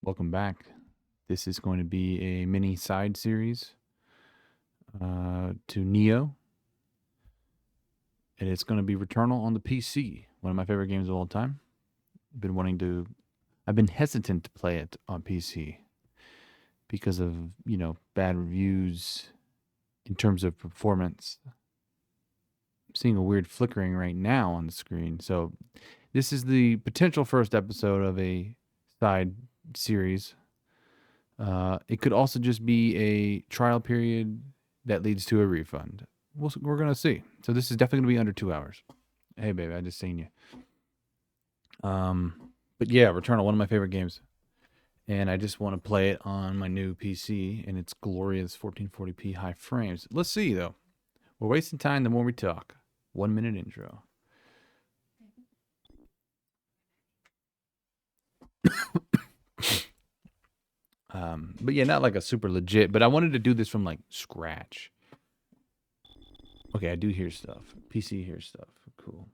Welcome back. This is going to be a mini side series to Neo, and it's going to be Returnal on the PC. One of my favorite games of all time. I've been hesitant to play it on PC because of bad reviews in terms of performance. I'm seeing a weird flickering right now on the screen, so this is the potential first episode of a side series. It could also just be a trial period that leads to a refund. We're going to see. So this is definitely going to be under 2 hours. Hey, baby, I just seen you. But yeah, Returnal, one of my favorite games. And I just want to play it on my new PC and its glorious 1440p high frames. Let's see, though. We're wasting time the more we talk. 1 minute intro. But yeah, not like a super legit, but I wanted to do this from like scratch. Okay, I do hear stuff. PC hears stuff. Cool.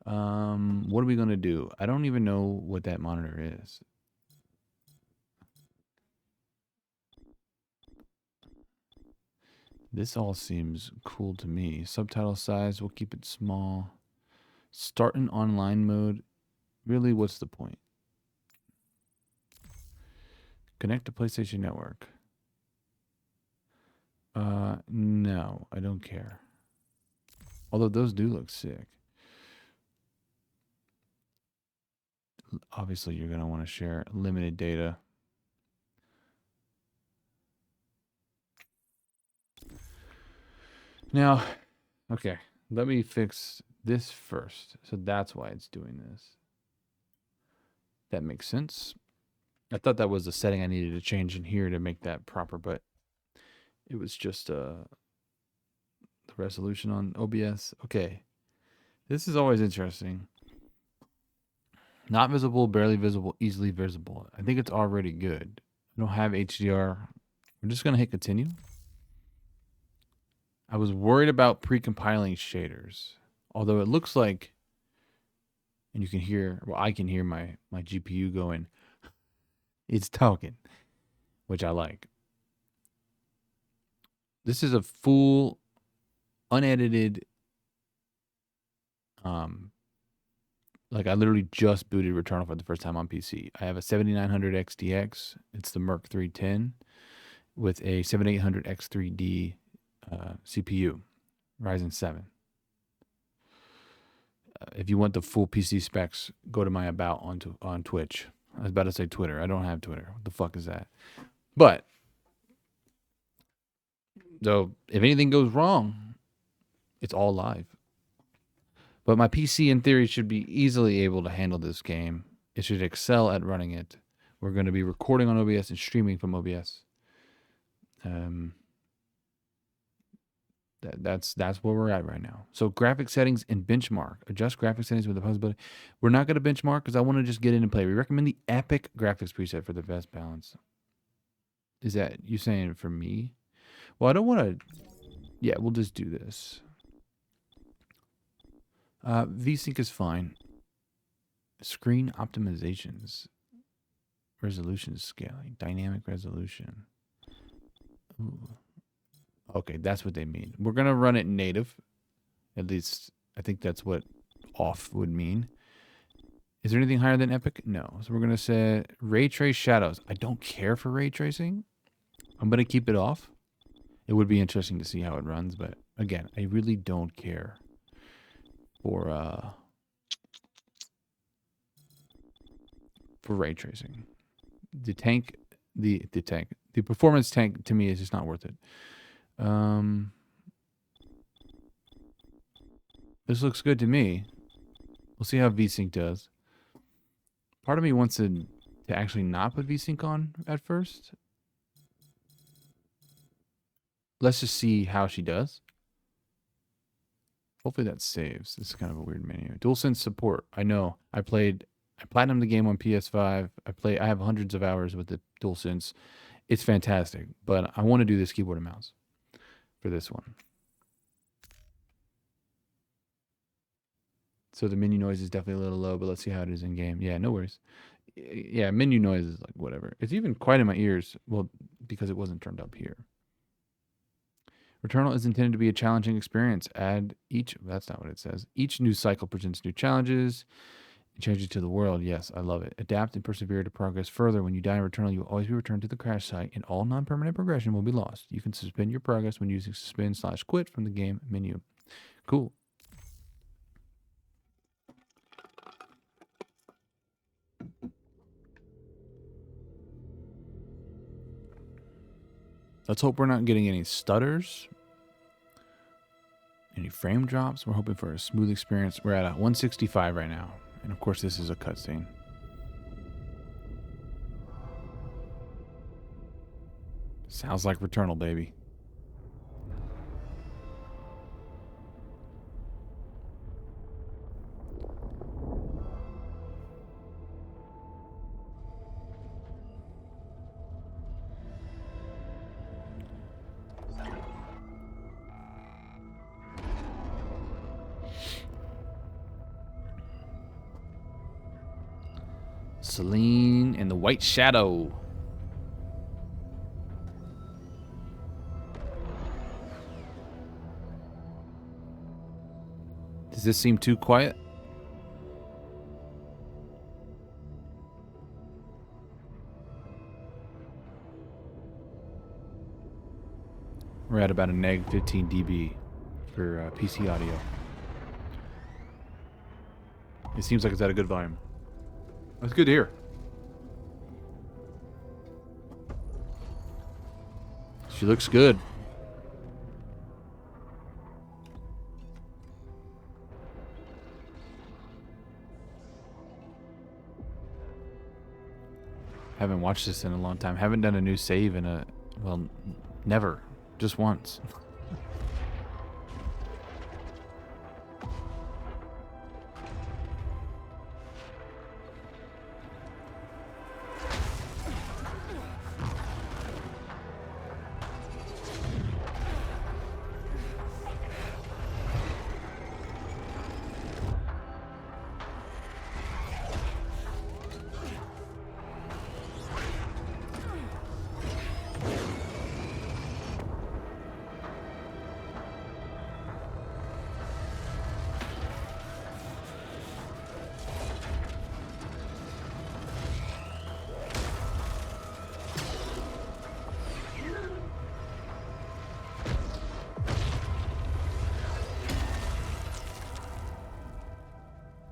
What are we gonna do? I don't even know what that monitor is. This all seems cool to me. Subtitle size, we'll keep it small. Start in online mode. Really, what's the point? Connect to PlayStation Network. No, I don't care. Although those do look sick. Obviously, you're gonna want to share limited data. Now, okay, let me fix this first. So that's why it's doing this. That makes sense. I thought that was the setting I needed to change in here to make that proper, but it was just the resolution on OBS. Okay. This is always interesting. Not visible, barely visible, easily visible. I think it's already good. I don't have HDR. We're just going to hit continue. I was worried about pre-compiling shaders. Although it looks like, and you can hear, well, I can hear my GPU going, it's talking, which I like. This is a full, unedited, like I literally just booted Returnal for the first time on PC. I have a 7900 XTX. It's the Merc 310 with a 7800 X3D CPU, Ryzen 7. If you want the full PC specs, go to my about on Twitch. I was about to say Twitter. I don't have Twitter. What the fuck is that? But so if anything goes wrong, it's all live. But my PC, in theory, should be easily able to handle this game. It should excel at running it. We're going to be recording on OBS and streaming from OBS. That's where we're at right now. So graphic settings and benchmark. Adjust graphic settings with the possibility. We're not going to benchmark because I want to just get in and play. We recommend the Epic graphics preset for the best balance. Is that you saying for me? Well, I don't want to. Yeah, we'll just do this. VSync is fine. Screen optimizations. Resolution scaling. Dynamic resolution. Ooh. Okay, that's what they mean. We're going to run it native. At least, I think that's what off would mean. Is there anything higher than Epic? No. So we're going to say Ray Trace Shadows. I don't care for ray tracing. I'm going to keep it off. It would be interesting to see how it runs, but again, I really don't care for ray tracing. The performance tank to me is just not worth it. This looks good to me. We'll see how VSync does. Part of me wants to actually not put VSync on at first. Let's just see how she does. Hopefully that saves. This is kind of a weird menu. DualSense support. I know. I platinumed the game on PS5. I have hundreds of hours with the DualSense. It's fantastic, but I want to do this keyboard and mouse for this one. So the menu noise is definitely a little low, but let's see how it is in game. Yeah, no worries. Yeah, menu noise is like whatever. It's even quiet in my ears. Well, because it wasn't turned up here. Returnal is intended to be a challenging experience. That's not what it says. Each new cycle presents new challenges. Change it to the world. Yes, I love it. Adapt and persevere to progress further. When you die in Returnal, you will always be returned to the crash site, and all non-permanent progression will be lost. You can suspend your progress when using suspend/quit from the game menu. Cool. Let's hope we're not getting any stutters, any frame drops. We're hoping for a smooth experience. We're at 165 right now, and of course, this is a cutscene. Sounds like Returnal, baby. Celine and the White Shadow. Does this seem too quiet? We're at about a neg 15 dB for PC audio. It seems like it's at a good volume. That's good to hear. She looks good. Haven't watched this in a long time. Haven't done a new save in well, never. Just once.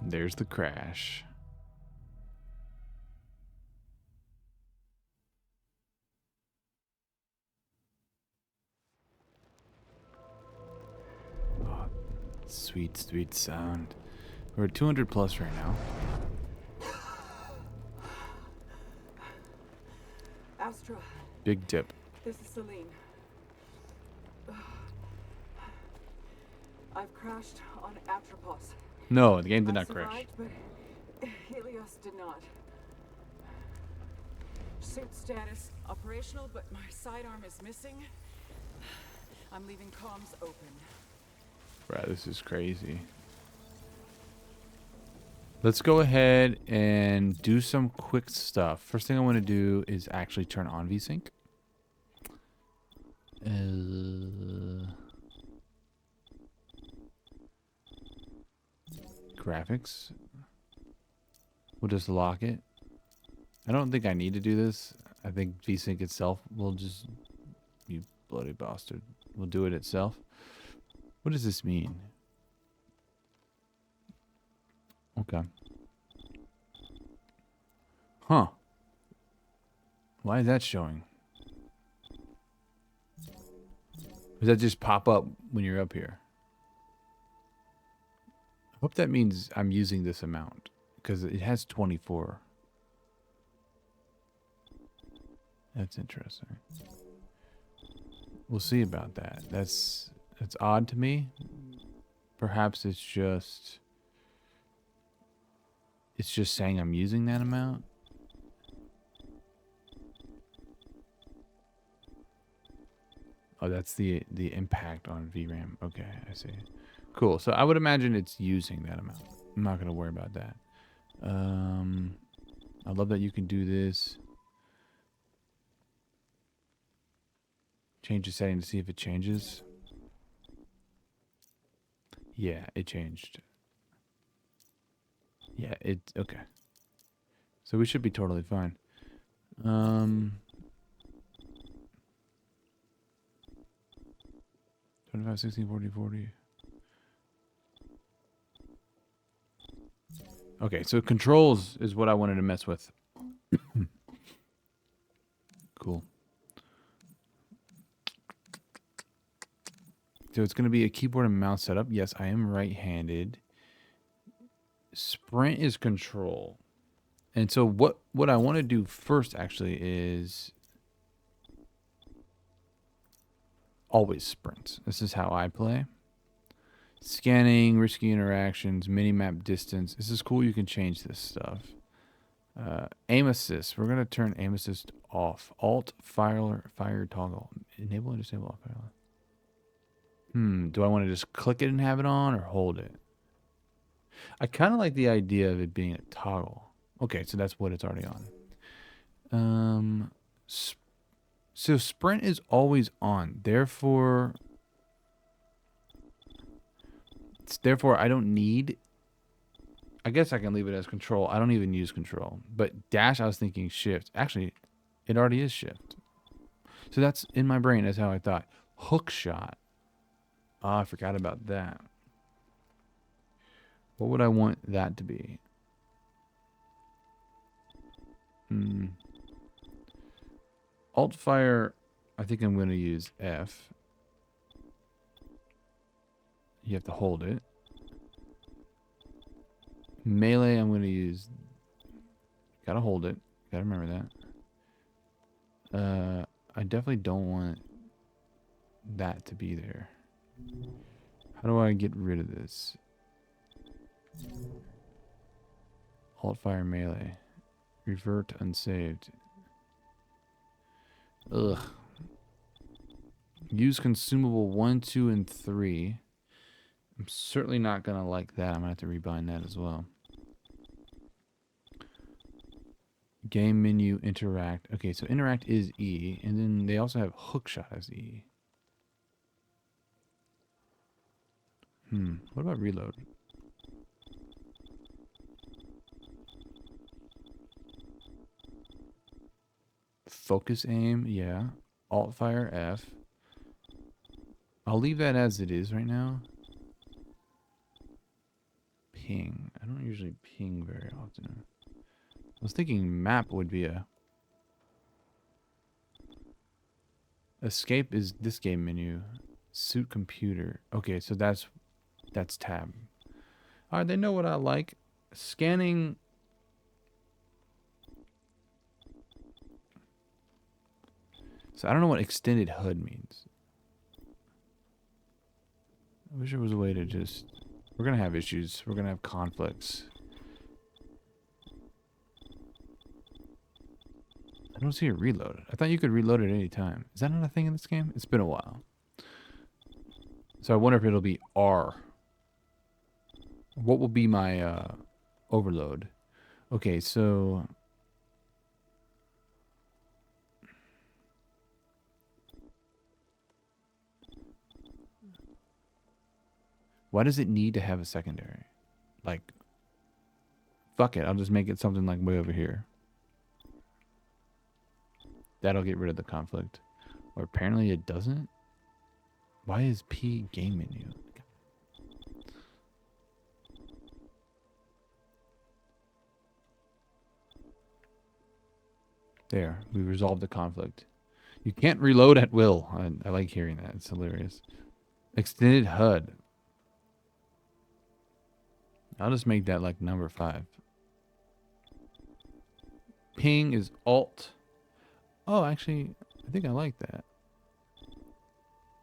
There's the crash. Oh, sweet, sweet sound. We're at 200 plus right now. Astra. Big dip. This is Celine. I've crashed on Atropos. No, the game did I not crash. survived, but Helios did not. Suit status operational, but my sidearm is missing. I'm leaving comms open. Right, this is crazy. Let's go ahead and do some quick stuff. First thing I want to do is actually turn on VSync. Graphics. We'll just lock it. I don't think I need to do this. I think VSync itself will just... You bloody bastard. Will do it itself. What does this mean? Okay. Huh. Why is that showing? Does that just pop up when you're up here? I hope that means I'm using this amount, because it has 24. That's interesting. We'll see about that. That's odd to me. Perhaps it's just saying I'm using that amount. Oh, that's the impact on VRAM. Okay, I see. Cool. So I would imagine it's using that amount. I'm not going to worry about that. I love that you can do this. Change the setting to see if it changes. Yeah, it changed. Yeah, okay. So we should be totally fine. 25, 16, 40, 40. Okay, so controls is what I wanted to mess with. Cool. So it's going to be a keyboard and mouse setup. Yes, I am right-handed. Sprint is control. And so what I want to do first actually is always sprint. This is how I play. Scanning, risky interactions, mini-map distance. This is cool. You can change this stuff. Aim assist. We're going to turn aim assist off. Alt, fire toggle. Enable and disable fire. Do I want to just click it and have it on or hold it? I kind of like the idea of it being a toggle. Okay, so that's what it's already on. So sprint is always on. Therefore, I don't need... I guess I can leave it as control. I don't even use control. But dash, I was thinking shift. Actually, it already is shift. So that's in my brain. That's how I thought. Hook shot. Oh, I forgot about that. What would I want that to be? Alt fire, I think I'm going to use F. You have to hold it. Melee, I'm going to use... Gotta hold it. Gotta remember that. I definitely don't want that to be there. How do I get rid of this? Alt fire melee. Revert unsaved. Ugh. Use consumable 1, 2, and 3. I'm certainly not going to like that. I'm going to have to rebind that as well. Game menu, interact. Okay, so interact is E. And then they also have hookshot as E. What about reload? Focus aim, yeah. Alt fire F. I'll leave that as it is right now. Ping. I don't usually ping very often. I was thinking map would be a... Escape is this game menu. Suit computer. Okay, so that's tab. Alright, they know what I like. Scanning... So I don't know what extended HUD means. I wish there was a way to just... We're going to have issues. We're going to have conflicts. I don't see a reload. I thought you could reload at any time. Is that not a thing in this game? It's been a while. So I wonder if it'll be R. What will be my overload? Okay, so... Why does it need to have a secondary? Like, fuck it. I'll just make it something like way over here. That'll get rid of the conflict. Or apparently it doesn't. Why is P game menu? There. We resolved the conflict. You can't reload at will. I like hearing that. It's hilarious. Extended HUD. I'll just make that like number 5. Ping is alt. Oh, actually, I think I like that.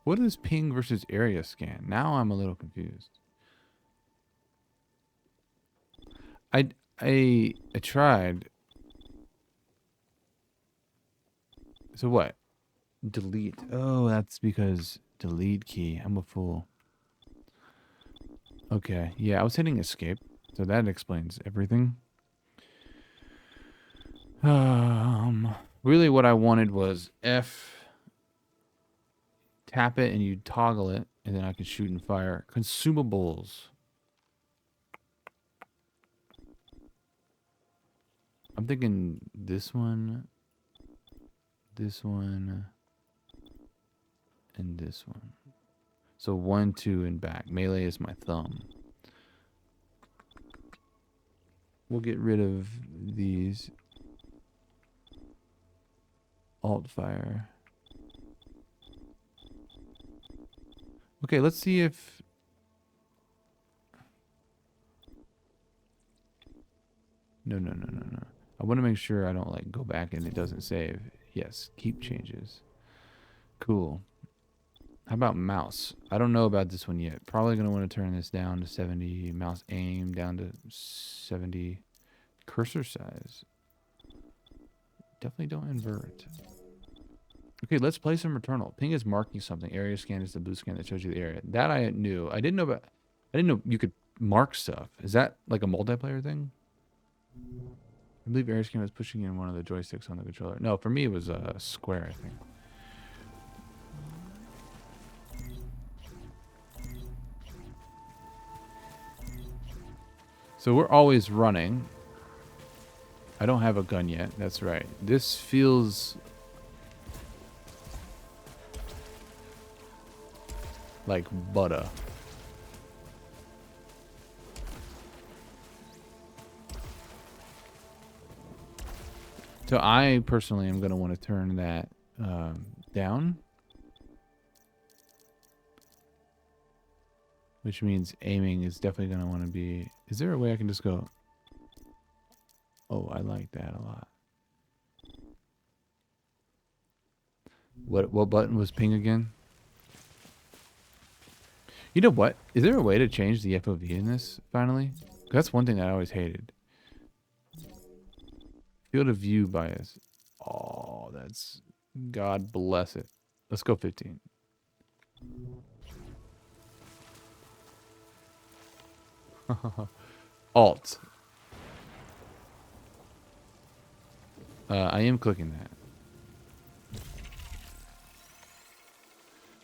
What is ping versus area scan? Now I'm a little confused. I tried. So what? Delete. Oh, that's because delete key. I'm a fool. Okay. Yeah, I was hitting escape. So that explains everything. Really what I wanted was F, tap it and you toggle it, and then I can shoot and fire. Consumables. I'm thinking this one, and this one. So 1, 2, and back. Melee is my thumb. We'll get rid of these. Alt fire. Okay, let's see if... No. I want to make sure I don't like go back and it doesn't save. Yes, keep changes. Cool. How about mouse? I don't know about this one yet. Probably going to want to turn this down to 70. Mouse aim down to 70. Cursor size. Definitely don't invert. Okay, let's play some Returnal. Ping is marking something. Area scan is the blue scan that shows you the area. That I knew. I didn't know you could mark stuff. Is that like a multiplayer thing? I believe area scan was pushing in one of the joysticks on the controller. No, for me it was a square, I think. So we're always running. I don't have a gun yet. That's right. This feels like butter. So I personally am going to want to turn that down. Which means aiming is definitely going to want to be... Is there a way I can just go... Oh, I like that a lot. What button was ping again? You know what? Is there a way to change the FOV in this, finally? 'Cause that's one thing that I always hated. Field of view bias. Oh, that's... God bless it. Let's go 15. Alt. I am clicking that.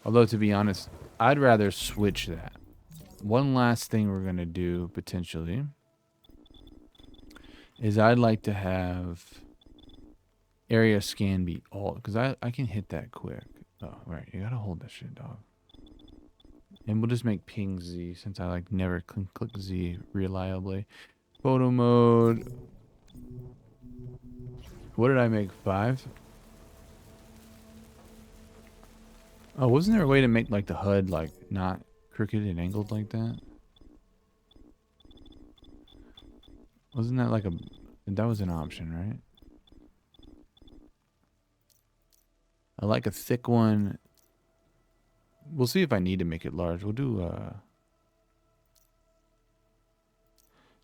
Although, to be honest, I'd rather switch that. One last thing we're going to do, potentially, is I'd like to have area scan be alt, because I can hit that quick. Oh, right. You got to hold that shit, dog. And we'll just make ping Z, since I like never click Z reliably. Photo mode. What did I make? 5? Oh, wasn't there a way to make like the HUD like not crooked and angled like that? Wasn't that like that was an option, right? I like a thick one. We'll see if I need to make it large. We'll do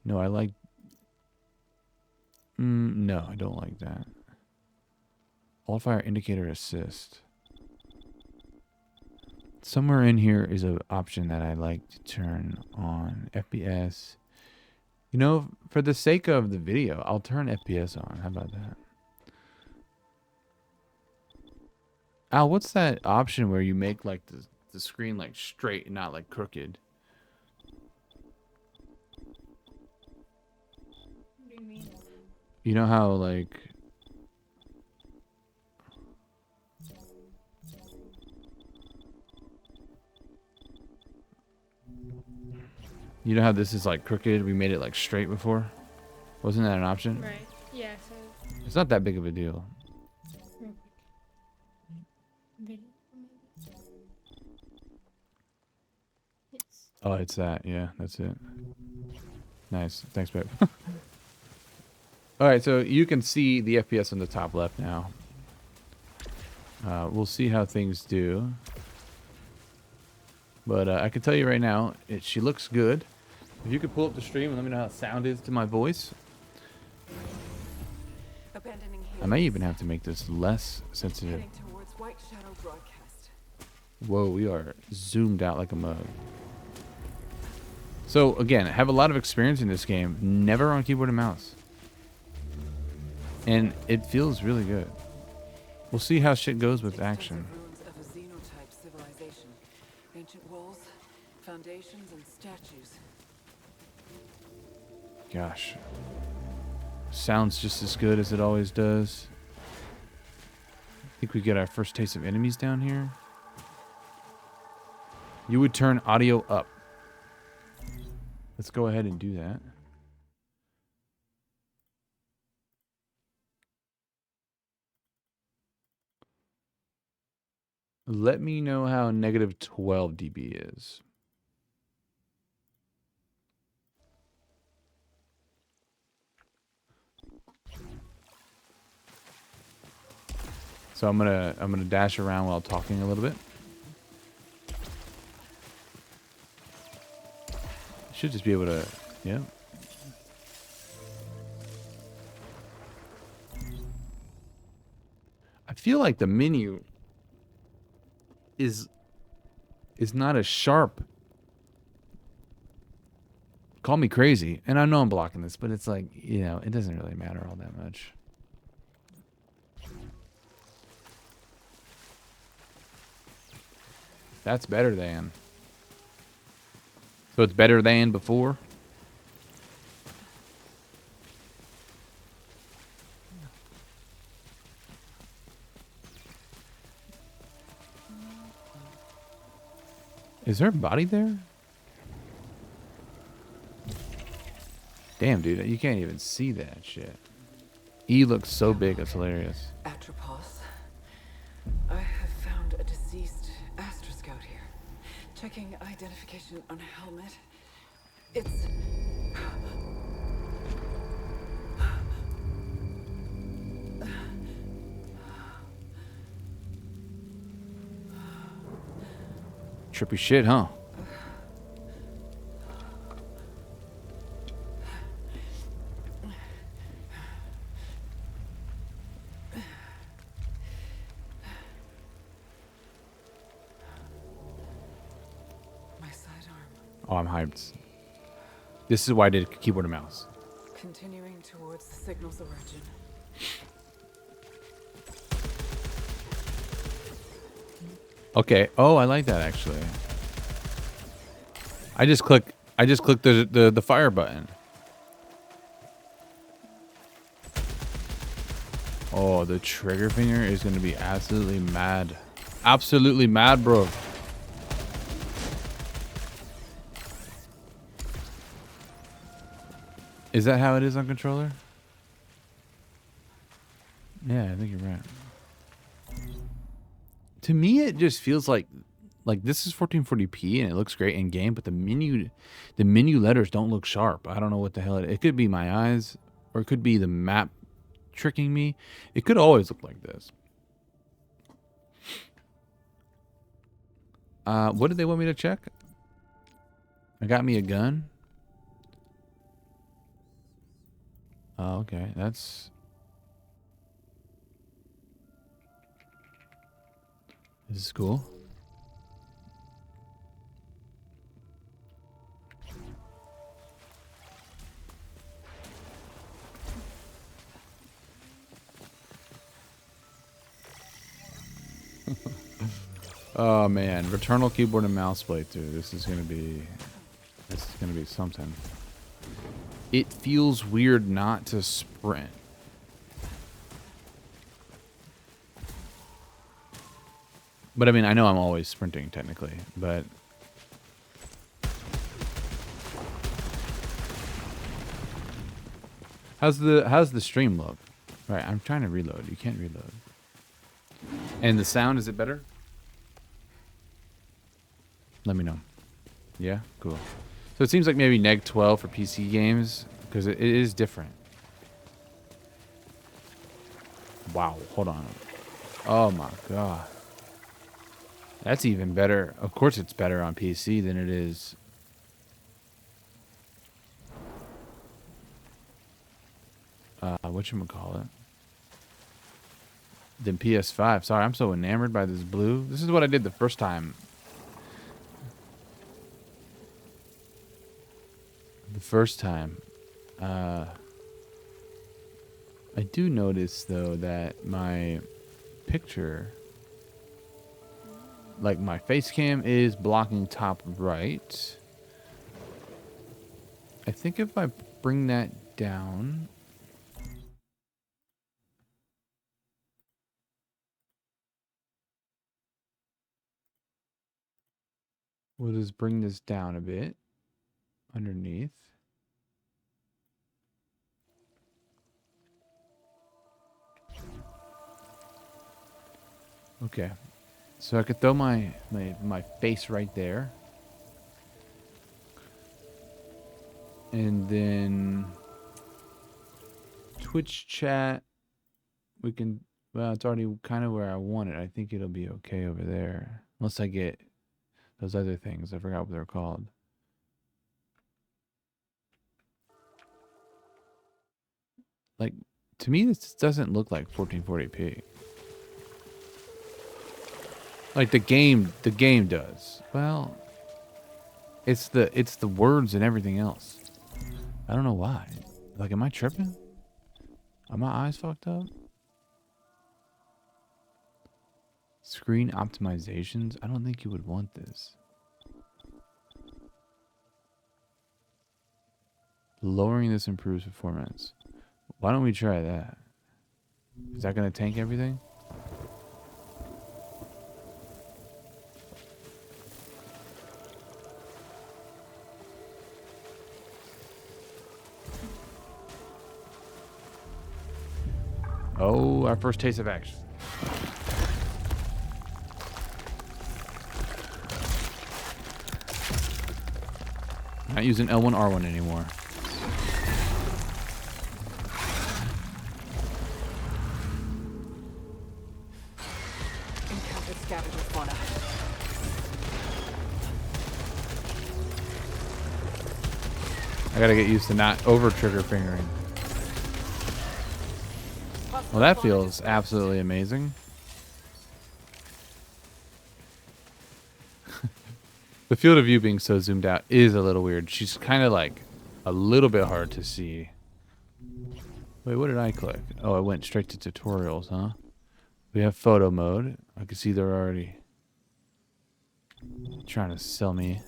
no, I like no, I don't like that. Alt fire indicator assist. Somewhere in here is an option that I like to turn on. FPS. You know, for the sake of the video, I'll turn FPS on. How about that? Al, what's that option where you make like the screen like straight and not like crooked? What do you mean? You know how like... You know how this is like crooked? We made it like straight before. Wasn't that an option? Right. Yeah. So. It's not that big of a deal. Oh, it's that. Yeah, that's it. Nice. Thanks, babe. All right, so you can see the FPS on the top left now. We'll see how things do. But I can tell you right now, she looks good. If you could pull up the stream and let me know how the sound is to my voice. I may even have to make this less sensitive. Whoa, we are zoomed out like a mug. So, again, I have a lot of experience in this game. Never on keyboard and mouse. And it feels really good. We'll see how shit goes with action. Ruins of a xenotype civilization. Ancient walls, foundations, and statues. Gosh. Sounds just as good as it always does. I think we get our first taste of enemies down here. You would turn audio up. Let's go ahead and do that. Let me know how negative 12 dB is. So I'm gonna dash around while talking a little bit. Should just be able to, yeah. I feel like the menu is not as sharp. Call me crazy, and I know I'm blocking this, but it's like, you know, it doesn't really matter all that much. That's better than. So it's better than before? Is there a body there? Damn, dude, you can't even see that shit. E looks so big, it's hilarious. Atropos. I have found a deceased Astra Scout here. Checking identification on a helmet. It's... Trippy shit, huh? my sidearm. Oh, I'm hyped. This is why I did keyboard and mouse. Continuing towards the signal's origin. Okay. Oh, I like that actually. I just clicked the fire button. Oh, the trigger finger is gonna be absolutely mad. Absolutely mad, bro. Is that how it is on controller? Yeah, I think you're right. To me, it just feels like this is 1440p and it looks great in game, but the menu letters don't look sharp. I don't know what the hell it could be my eyes, or it could be the map tricking me. It could always look like this. What did they want me to check? I got me a gun. Oh, okay. This is cool. Oh man, Returnal keyboard and mouse playthrough. This is gonna be something. It feels weird not to sprint. But I mean, I know I'm always sprinting technically, but how's the stream look? Right, I'm trying to reload. You can't reload. And the sound, is it better? Let me know. Yeah, cool. So it seems like maybe neg 12 for PC games, because it is different. Wow, hold on. Oh my god. That's even better. Of course it's better on PC than it is. Whatchamacallit? Than PS5. Sorry, I'm so enamored by this blue. This is what I did the first time. The first time. I do notice though that my picture, like my face cam, is blocking top right. I think if I bring that down, we'll just bring this down a bit underneath. Okay, so I could throw my face right there, and then Twitch chat. We can. Well, it's already kind of where I want it. I think it'll be okay over there, unless I get those other things. I forgot what they're called. Like, to me, this doesn't look like 1440p. Like the game does. Well, it's the words and everything else. I don't know why. Like, am I tripping? Are my eyes fucked up? Screen optimizations? I don't think you would want this. Lowering this improves performance. Why don't we try that? Is that going to tank everything? Oh, our first taste of action. Not using L1, R1 anymore. Encountered scavenger fauna. I gotta get used to not over trigger fingering. Well, that feels absolutely amazing. The field of view being so zoomed out is a little weird. She's kind of like a little bit hard to see. Wait, what did I click? Oh, I went straight to tutorials, huh? We have photo mode. I can see they're already trying to sell me.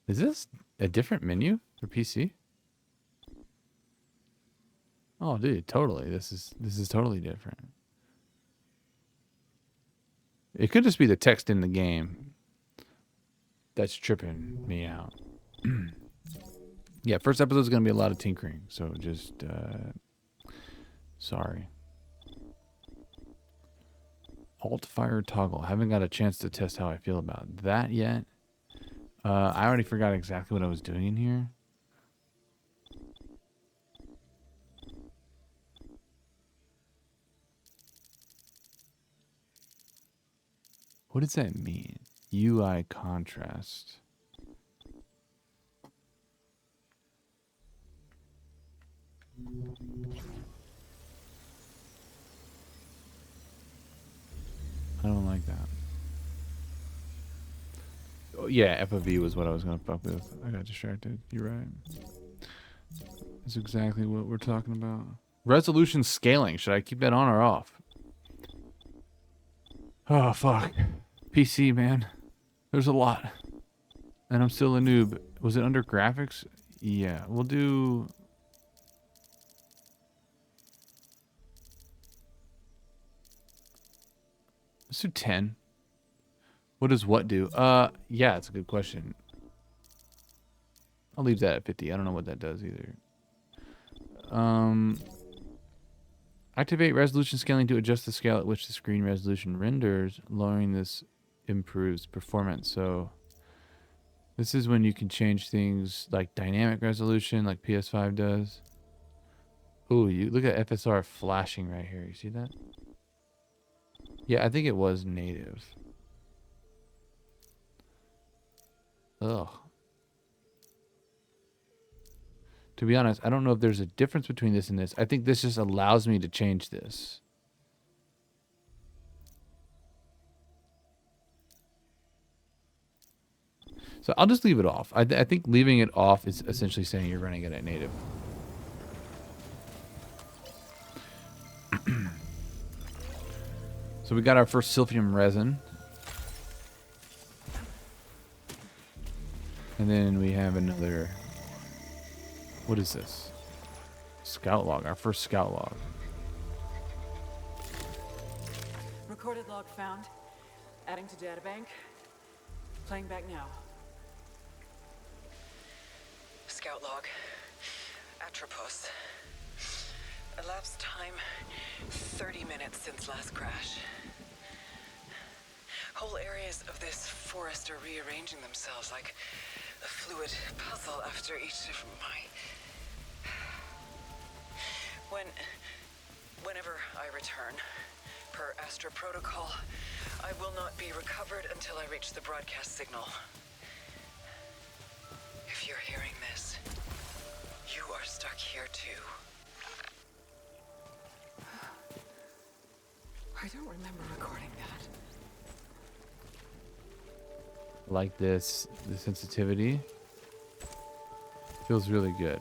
Is this a different menu for PC? Oh, dude, totally. This is totally different. It could just be the text in the game that's tripping me out. Yeah, first episode is going to be a lot of tinkering, so just sorry. Alt fire toggle. Haven't got a chance to test how I feel about that yet. I already forgot exactly what I was doing in here. What does that mean? UI contrast. I don't like that. Oh, yeah, FOV was what I was going to fuck with. I got distracted. You're right. That's exactly what we're talking about. Resolution scaling. Should I keep that on or off? Oh, fuck. PC, man. There's a lot. And I'm still a noob. Was it under graphics? Yeah, we'll do... Let's do 10. What does what do? Yeah, it's a good question. I'll leave that at 50. I don't know what that does either. Activate resolution scaling to adjust the scale at which the screen resolution renders. Lowering this improves performance. So this is when you can change things like dynamic resolution, like PS5 does. Ooh, you look at FSR flashing right here. You see that? Yeah, I think it was native. Ugh. To be honest, I don't know if there's a difference between this and this. I think this just allows me to change this. So So I'll just leave it off. I think leaving it off is essentially saying you're running it at native. So we got our first silphium resin. And then we have another... What is this? Scout log. Our first scout log. Recorded log found. Adding to databank. Playing back now. Scout log. Atropos. Elapsed time 30 minutes since last crash. Whole areas of this forest are rearranging themselves like a fluid puzzle after each of my... Whenever I return, per Astra protocol, I will not be recovered until I reach the broadcast signal. If you're hearing this, you are stuck here too. I don't remember recording that. Like this. The sensitivity. Feels really good.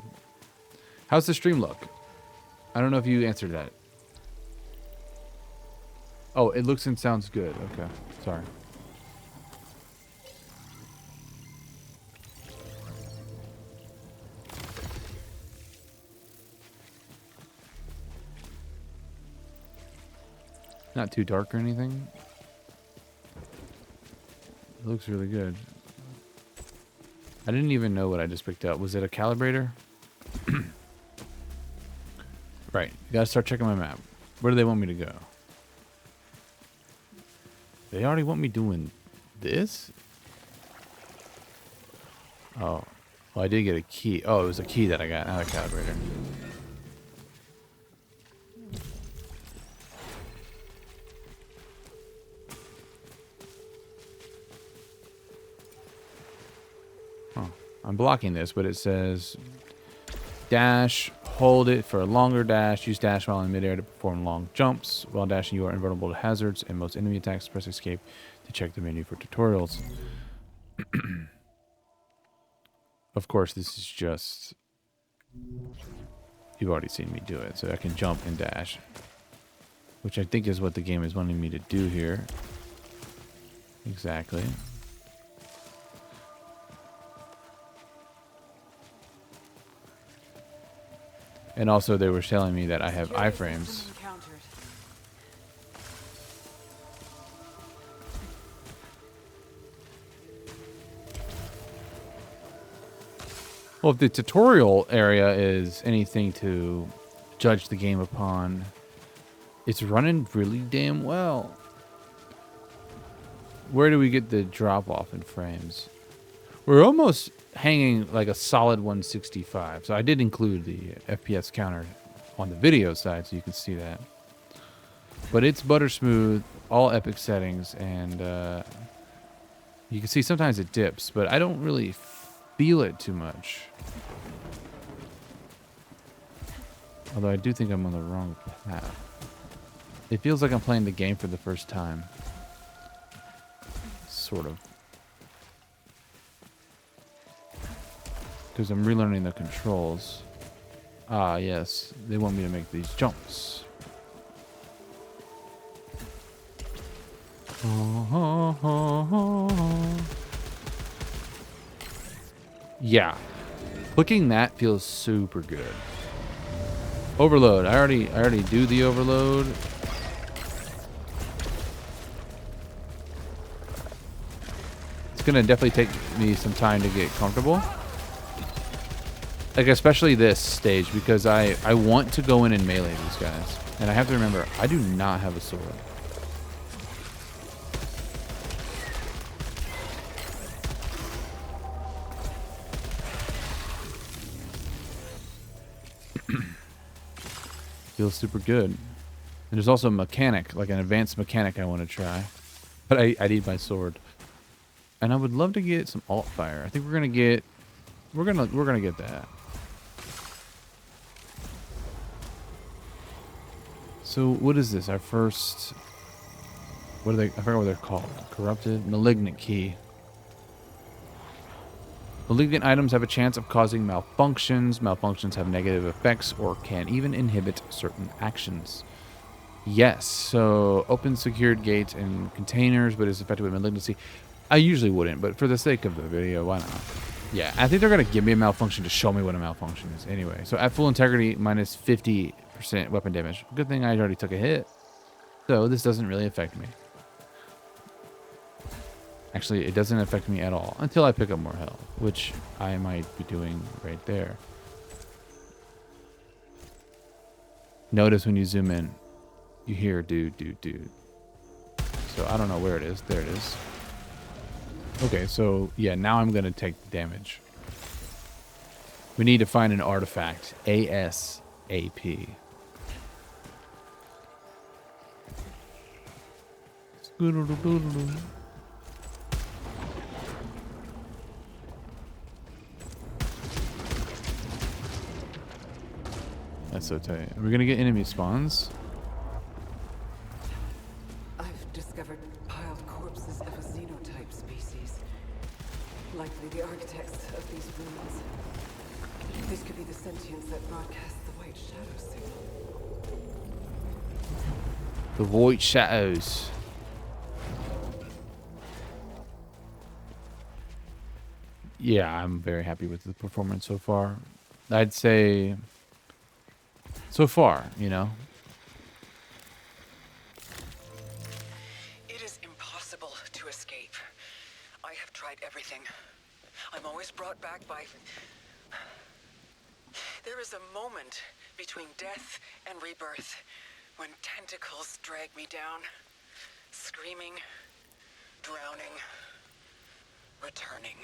How's the stream look? I don't know if you answered that. Oh, it looks and sounds good. Okay. Sorry. Not too dark or anything. It looks really good. I didn't even know what I just picked up. Was it a calibrator? Right. You gotta start checking my map. Where do they want me to go? They already want me doing this? Oh. Well, I did get a key. Oh, it was a key that I got, not a calibrator. Oh. I'm blocking this, but it says dash, hold it for a longer dash, use dash while in midair to perform long jumps. While dashing, you are invulnerable to hazards and most enemy attacks. Press escape to check the menu for tutorials. Of course, this is just... You've already seen me do it, so I can jump and dash. Which I think is what the game is wanting me to do here. Exactly. And also they were telling me that I have iframes. Well, if the tutorial area is anything to judge the game upon, it's running really damn well. Where do we get the drop off in frames? We're almost hanging like a solid 165. So I did include the FPS counter on the video side so you can see that. But it's butter smooth, all epic settings, and you can see sometimes it dips, but I don't really feel it too much. Although I do think I'm on the wrong path. It feels like I'm playing the game for the first time. Sort of. Because I'm relearning the controls. Ah, yes. They want me to make these jumps. Yeah. Clicking that feels super good. Overload. I already do the overload. It's gonna definitely take me some time to get comfortable. Like especially this stage because I want to go in and melee these guys. And I have to remember, I do not have a sword. Feels super good. And there's also a mechanic, like an advanced mechanic I want to try. But I need my sword. And I would love to get some alt fire. I think we're gonna get that. So what is this? Our first, what are they? I forgot what they're called. Corrupted, malignant key. Malignant items have a chance of causing malfunctions. Malfunctions have negative effects or can even inhibit certain actions. Yes, so open secured gates and containers, but it's affected with malignancy. I usually wouldn't, but for the sake of the video, why not? Yeah, I think they're going to give me a malfunction to show me what a malfunction is. Anyway, so at full integrity, minus 50% weapon damage. Good thing I already took a hit. So this doesn't really affect me. Actually, it doesn't affect me at all until I pick up more health, which I might be doing right there. Notice when you zoom in, you hear dude. So I don't know where it is. There it is. Okay, so yeah, now I'm going to take the damage. We need to find an artifact. ASAP. That's so tight. Are we going to get enemy spawns? I've discovered piled corpses of a xenotype species. Likely the architects of these ruins. This could be the sentience that broadcasts the white shadow signal. The white shadows. Yeah, I'm very happy with the performance so far. I'd say so far, you know. It is impossible to escape. I have tried everything. I'm always brought back by... There is a moment between death and rebirth when tentacles drag me down, screaming, drowning, returning.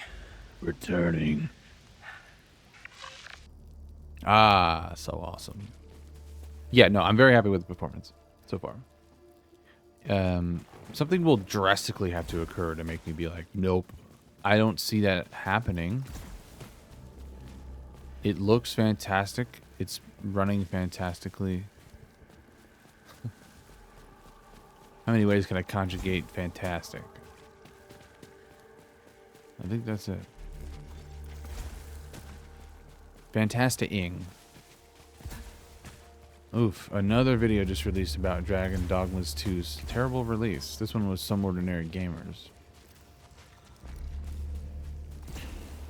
Ah, so awesome. Yeah, no, I'm very happy with the performance so far. Something will drastically have to occur to make me be like, nope, I don't see that happening. It looks fantastic. It's running fantastically. How many ways can I conjugate fantastic? I think that's it. Fantastic-ing. Oof, another video just released about Dragon Dogmas 2's terrible release. This one was Some Ordinary Gamers.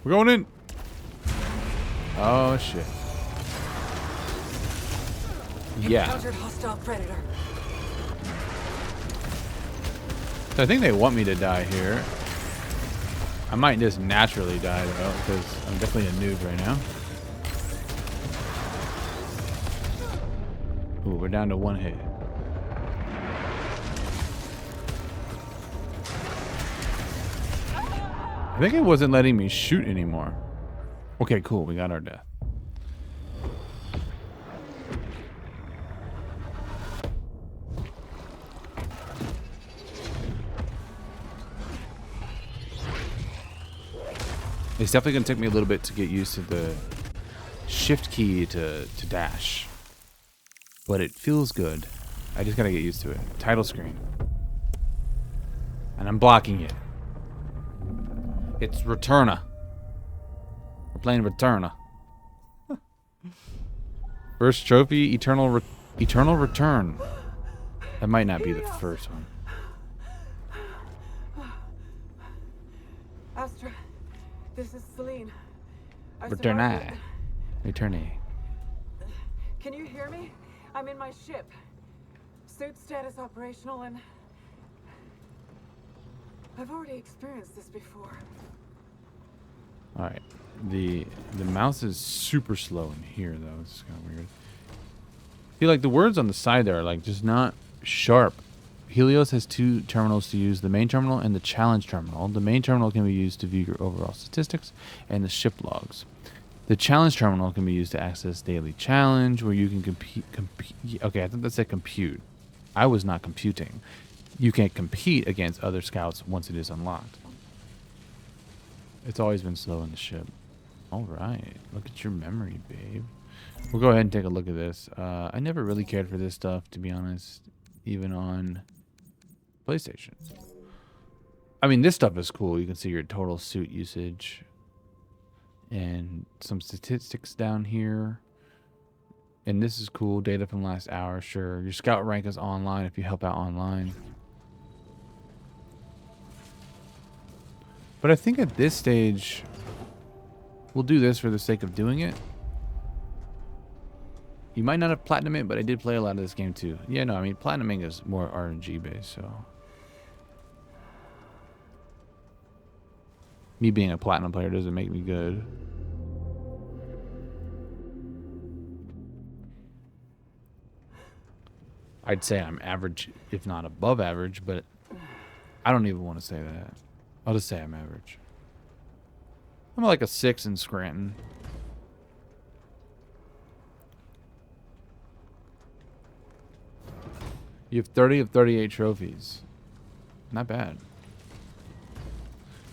We're going in! Oh, shit. Yeah. Encountered hostile predator. So I think they want me to die here. I might just naturally die, though, because I'm definitely a noob right now. Ooh, we're down to one hit. I think it wasn't letting me shoot anymore. Okay, cool. We got our death. It's definitely going to take me a little bit to get used to the shift key to dash. But it feels good. I just got to get used to it. Title screen. And I'm blocking it. It's Returnal. We're playing Returnal. First trophy, Eternal Return. That might not be the first one. Astra, this is Celine. Returnal. Returnal. Can you hear me? I'm in my ship. Suit status operational and... I've already experienced this before. Alright. The mouse is super slow in here, though. It's kind of weird. I feel like the words on the side there are like just not sharp. Helios has two terminals to use, the main terminal and the challenge terminal. The main terminal can be used to view your overall statistics and the ship logs. The challenge terminal can be used to access daily challenge, where you can compete. Okay, I think that said compute. I was not computing. You can compete against other scouts once it is unlocked. It's always been slow in the ship. All right, look at your memory, babe. We'll go ahead and take a look at this. I never really cared for this stuff, to be honest, even on PlayStation. I mean, this stuff is cool. You can see your total suit usage. And some statistics down here. And this is cool. Data from last hour. Sure. Your scout rank is online if you help out online. But I think at this stage, we'll do this for the sake of doing it. You might not have platinum it, but I did play a lot of this game too. Yeah, no, I mean, platinuming is more RNG based, so. Me being a platinum player doesn't make me good. I'd say I'm average, if not above average, but I don't even want to say that. I'll just say I'm average. I'm like a 6 in Scranton. You have 30 of 38 trophies. Not bad.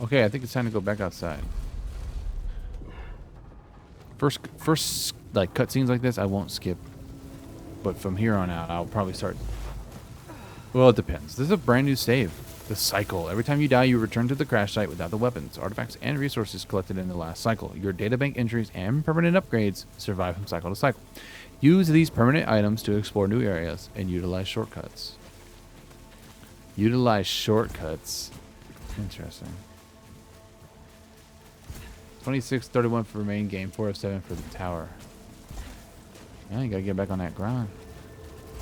Okay, I think it's time to go back outside. First like cutscenes like this, I won't skip. But from here on out, I'll probably start. Well, it depends. This is a brand new save. The cycle. Every time you die, you return to the crash site without the weapons, artifacts, and resources collected in the last cycle. Your databank entries and permanent upgrades survive from cycle to cycle. Use these permanent items to explore new areas and utilize shortcuts. Utilize shortcuts. Interesting. 26-31 for main game, 4 of 7 for the tower. Yeah, you gotta get back on that grind.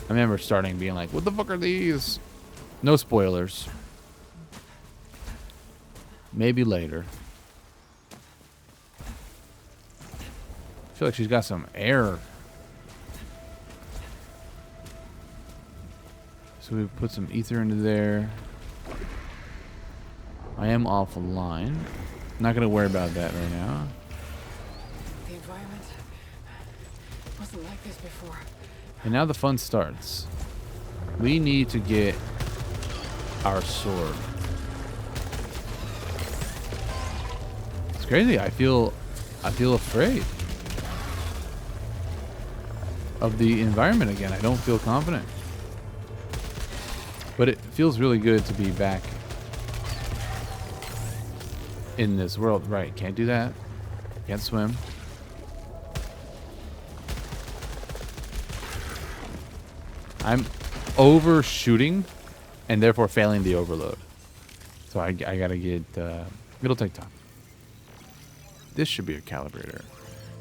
I remember starting being like, what the fuck are these? No spoilers. Maybe later. I feel like she's got some air. So we put some ether into there. I am offline. Not gonna worry about that right now. The environment wasn't like this before. And now the fun starts. We need to get our sword. It's crazy. I feel afraid of the environment again. I don't feel confident. But it feels really good to be back in this world. Right, can't do that. Can't swim. I'm overshooting and therefore failing the overload. So I gotta get, it'll take time. This should be a calibrator.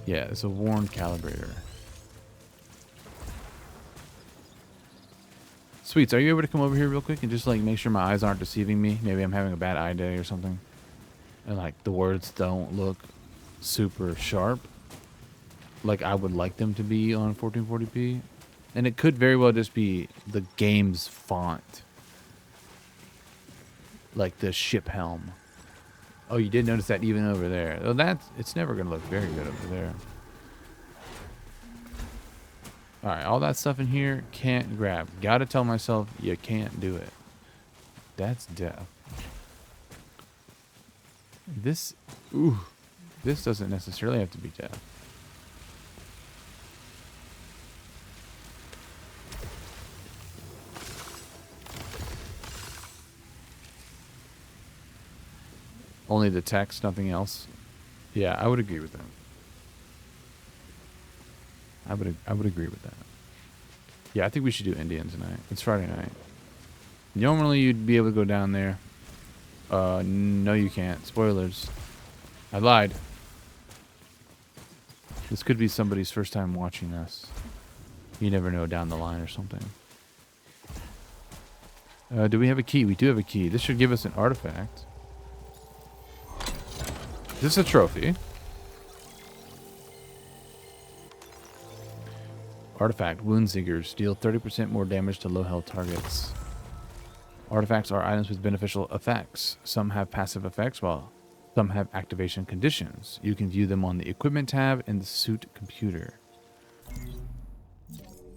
Yeah, it's a worn calibrator. Sweets, are you able to come over here real quick and just like make sure my eyes aren't deceiving me? Maybe I'm having a bad eye day or something. And like the words don't look super sharp. Like I would like them to be on 1440p. And it could very well just be the game's font. Like the ship helm. Oh, you did notice that even over there. Oh, it's never going to look very good over there. All right, all that stuff in here, can't grab. Gotta tell myself you can't do it. That's death. This doesn't necessarily have to be death. Only the text, nothing else. Yeah, I would agree with that. I would agree with that. Yeah, I think we should do Indian tonight. It's Friday night. Normally you'd be able to go down there. No you can't. Spoilers. I lied. This could be somebody's first time watching this. You never know down the line or something. Do we have a key? We do have a key. This should give us an artifact. This is a trophy. Artifact, Wound Seekers. Deal 30% more damage to low health targets. Artifacts are items with beneficial effects. Some have passive effects, while some have activation conditions. You can view them on the Equipment tab in the suit computer.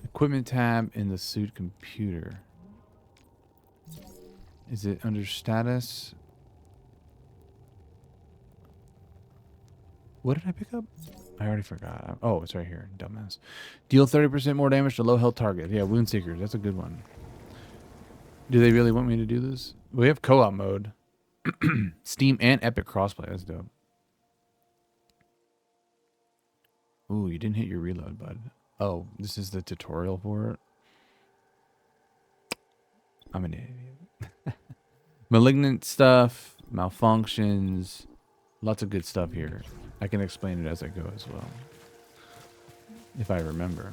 Equipment tab in the suit computer. Is it under status? What did I pick up? I already forgot. Oh, it's right here. Dumbass. Deal 30% more damage to low health target. Yeah, Wound Seekers. That's a good one. Do they really want me to do this? We have co-op mode. Steam and Epic crossplay. That's dope. Ooh, you didn't hit your reload, bud. Oh, this is the tutorial for it? I'm an idiot. Malignant stuff, malfunctions, lots of good stuff here. I can explain it as I go as well, if I remember.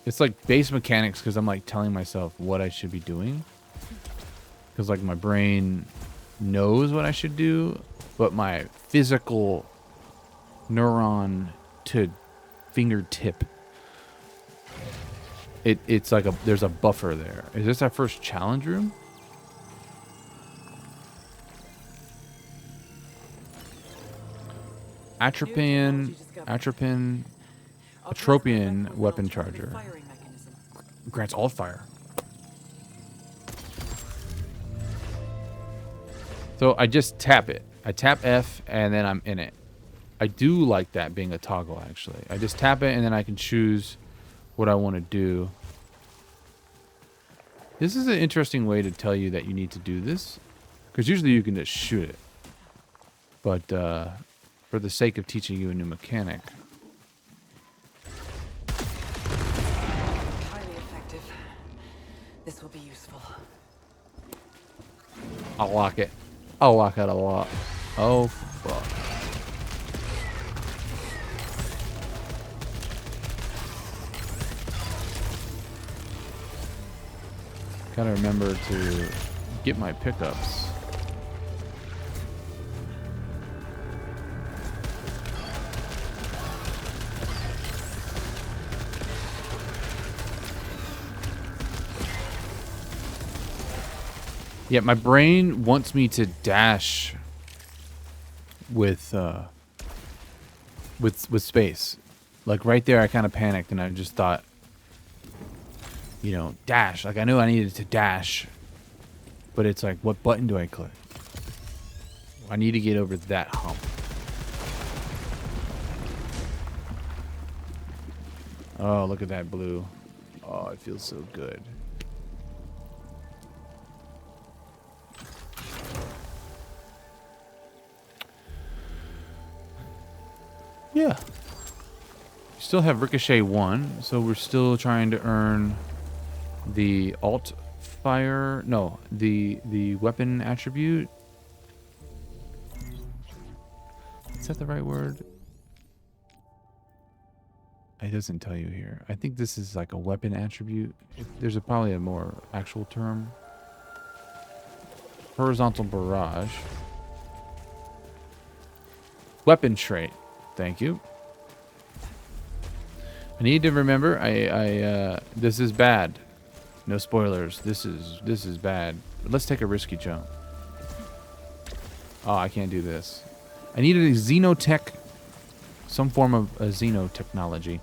It's like base mechanics because I'm like telling myself what I should be doing. Because like my brain knows what I should do, but my physical neuron to fingertip, it's like there's a buffer there. Is this our first challenge room? Atropian weapon charger. Grants all fire. So I just tap it. I tap F and then I'm in it. I do like that being a toggle actually. I just tap it and then I can choose what I want to do. This is an interesting way to tell you that you need to do this. Because usually you can just shoot it. But for the sake of teaching you a new mechanic. Highly effective. This will be useful. I like it. I like it a lot. Oh, fuck. Gotta remember to get my pickups. Yeah, my brain wants me to dash with space. Like right there, I kind of panicked and I just thought, you know, dash. Like I knew I needed to dash, but it's like, what button do I click? I need to get over that hump. Oh, look at that blue. Oh, it feels so good. Yeah. We still have Ricochet 1, so we're still trying to earn the alt fire. No, the weapon attribute. Is that the right word? It doesn't tell you here. I think this is like a weapon attribute. There's probably a more actual term. Horizontal barrage. Weapon trait. Thank you. I need to remember. This is bad. No spoilers. This is bad. But let's take a risky jump. Oh, I can't do this. I needed a xenotech, some form of a xenotechnology.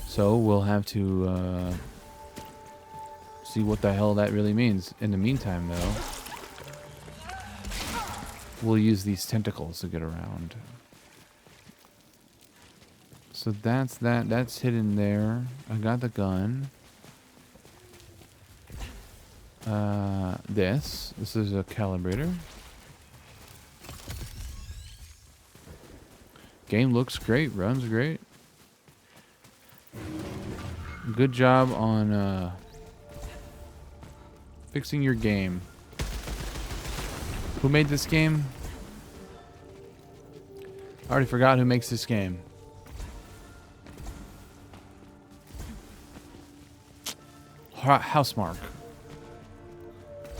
So we'll have to see what the hell that really means. In the meantime, though, we'll use these tentacles to get around. So that's that. That's hidden there. I got the gun. This is a calibrator. Game looks great. Runs great. Good job on fixing your game. Who made this game? I already forgot who makes this game. Housemark.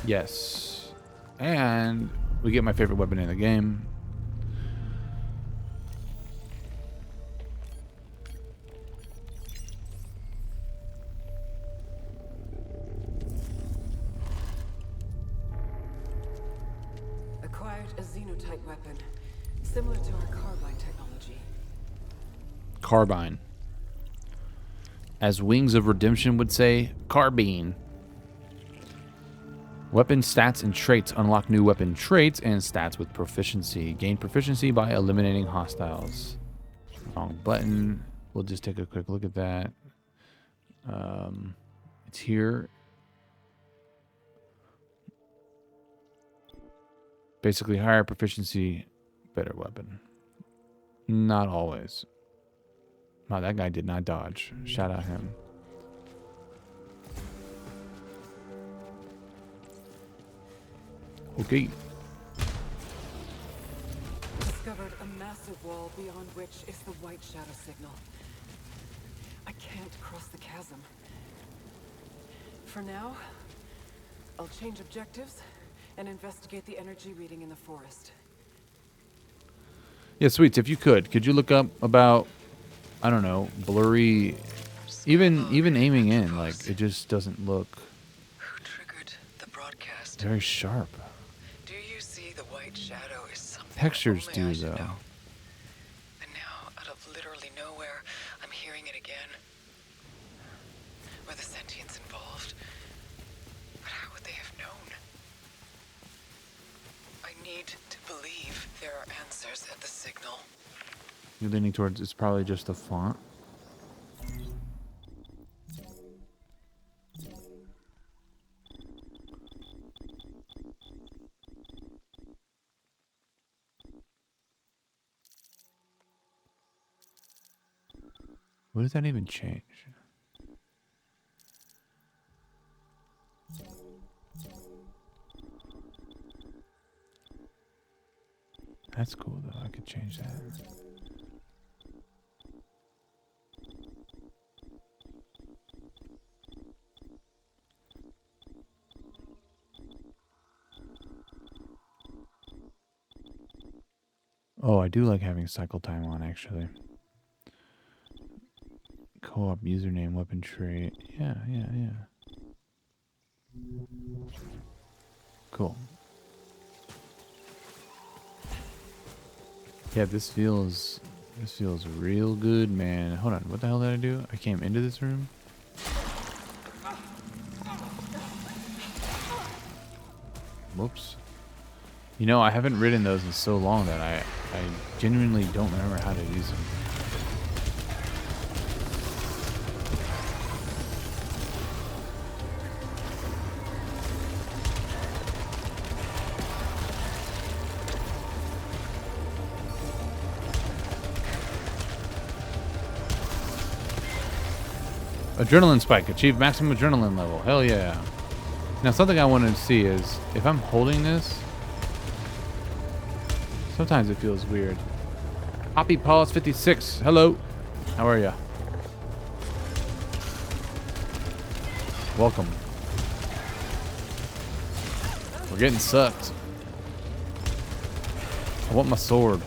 Yes. And we get my favorite weapon in the game. Acquired a xenotype weapon, similar to our Carbine technology. Carbine. As Wings of Redemption would say, Carbine. Weapon stats and traits unlock new weapon traits and stats with proficiency. Gain proficiency by eliminating hostiles. Wrong button. We'll just take a quick look at that. It's here. Basically higher proficiency better weapon. Not always. Wow, that guy did not dodge. Shout out him. Okay. Discovered a massive wall beyond which is the white shadow signal. I can't cross the chasm. For now, I'll change objectives and investigate the energy reading in the forest. Yeah, Sweets, if you could you look up about, I don't know, blurry, even aiming in, like, it just doesn't look Who triggered the broadcast? very sharp. Do you see the white shadow is something Textures only I do, should though. know? And now, out of literally nowhere, I'm hearing it again. Were the sentients involved? But how would they have known? I need to believe there are answers at the signal. You're leaning towards, it's probably just a font. What does that even change? That's cool though, I could change that. Oh, I do like having cycle time on, actually. Co-op username, weapon trait. Yeah. Cool. Yeah, this feels real good, man. Hold on, what the hell did I do? I came into this room? Whoops. You know, I haven't ridden those in so long that I genuinely don't remember how to use them. Adrenaline spike. Achieve maximum adrenaline level. Hell yeah. Now, something I wanted to see is if I'm holding this, sometimes it feels weird. Poppy Paws 56. Hello. How are ya? Welcome. We're getting sucked. I want my sword.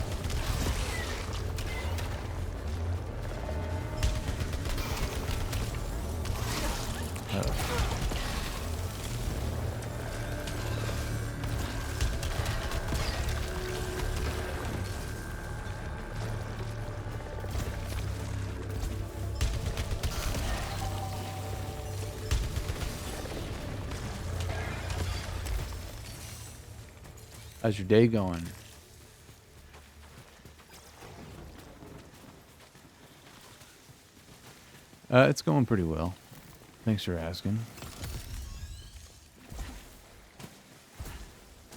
How's your day going? It's going pretty well. Thanks for asking.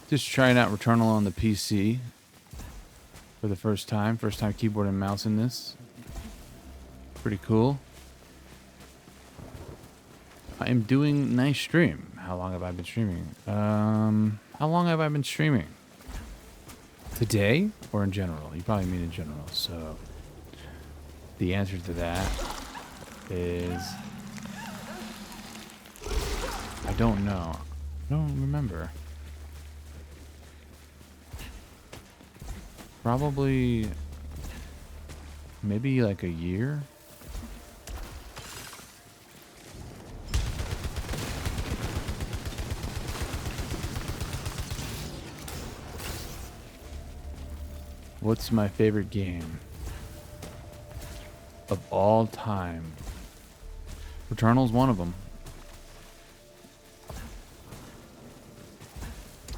Just trying out Returnal on the PC for the first time. First time keyboard and mouse in this. Pretty cool. I am doing nice stream. How long have I been streaming? How long have I been streaming? Today or in general? You probably mean in general. So the answer to that is I don't know. I don't remember. Probably maybe like a year. What's my favorite game of all time? Returnal's one of them.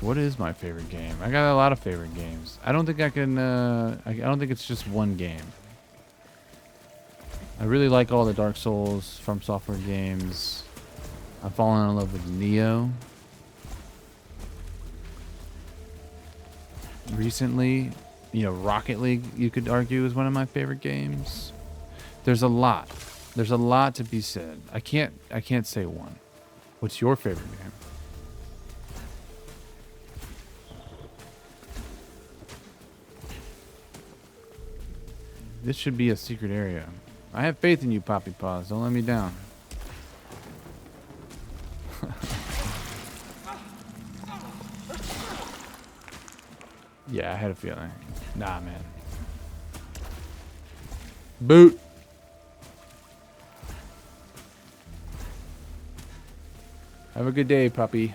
What is my favorite game? I got a lot of favorite games. I don't think I can, I don't think it's just one game. I really like all the Dark Souls from Software games. I've fallen in love with Neo. Recently, you know, Rocket League, you could argue, is one of my favorite games. There's a lot. There's a lot to be said. I can't say one. What's your favorite game? This should be a secret area. I have faith in you, Poppy Paws. Don't let me down. Yeah, I had a feeling. Nah, man. Boot. Have a good day, puppy.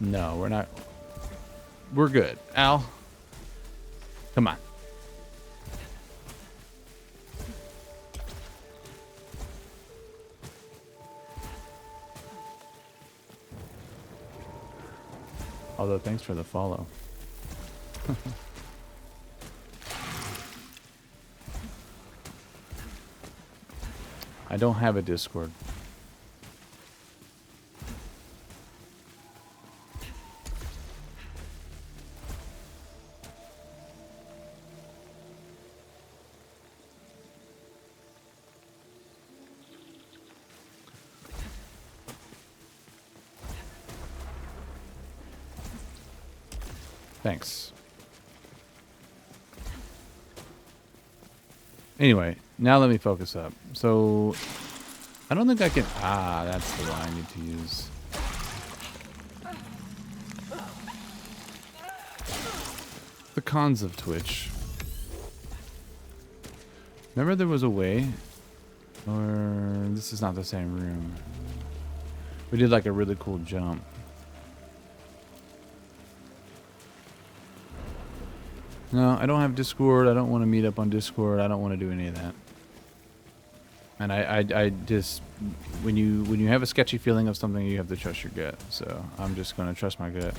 No, we're not. We're good. Al, come on. Although, thanks for the follow. I don't have a Discord. Thanks. Anyway, now let me focus up. So, I don't think I can... Ah, that's the one I need to use. The cons of Twitch. Remember there was a way... Or... This is not the same room. We did like a really cool jump. No, I don't have Discord. I don't want to meet up on Discord. I don't want to do any of that. And I just when you have a sketchy feeling of something, you have to trust your gut. So I'm just gonna trust my gut.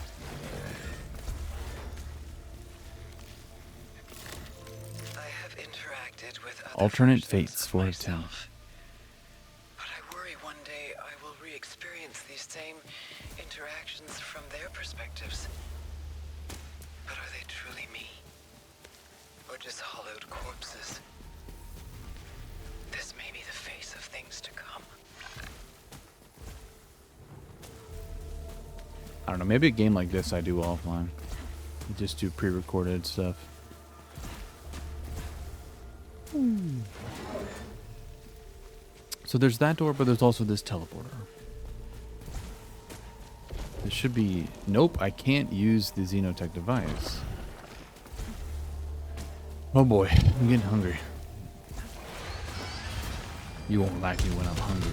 I have interacted with other Alternate versions fates of 4 of 10. myself, but I worry one day I will re-experience these same interactions from their perspectives. But are they truly me? Or just hollowed corpses? This may be the face of things to come. I don't know. Maybe a game like this I do offline. Just do pre-recorded stuff. So there's that door, but there's also this teleporter. This should be... Nope, I can't use the Xenotech device. Oh boy, I'm getting hungry. You won't like me when I'm hungry.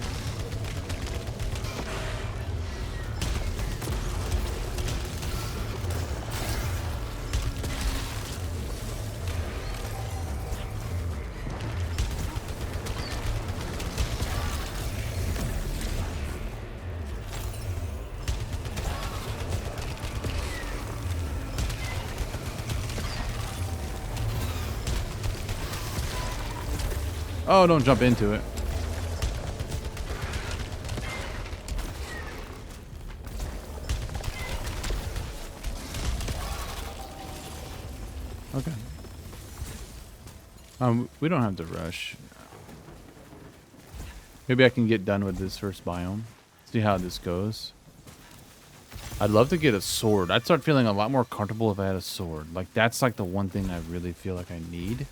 Oh, don't jump into it. Okay. We don't have to rush. Maybe I can get done with this first biome. See how this goes. I'd love to get a sword. I'd start feeling a lot more comfortable if I had a sword. Like, that's like the one thing I really feel like I need.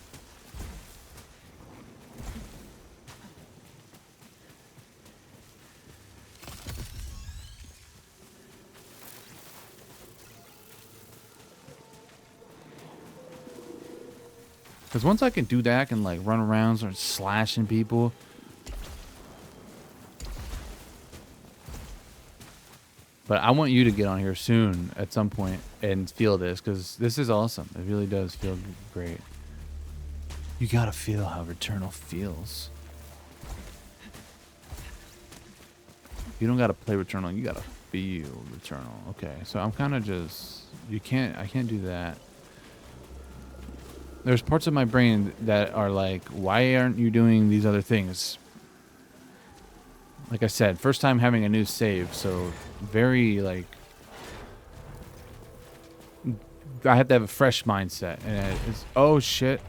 Because once I can do that, I can like run around, start slashing people. But I want you to get on here soon at some point and feel this, because this is awesome. It really does feel great. You gotta feel how Returnal feels. You don't gotta play Returnal, you gotta feel Returnal. Okay, so I'm kind of just... I can't do that. There's parts of my brain that are like, why aren't you doing these other things? Like I said, first time having a new save, so very like... I have to have a fresh mindset, and it's... Oh shit.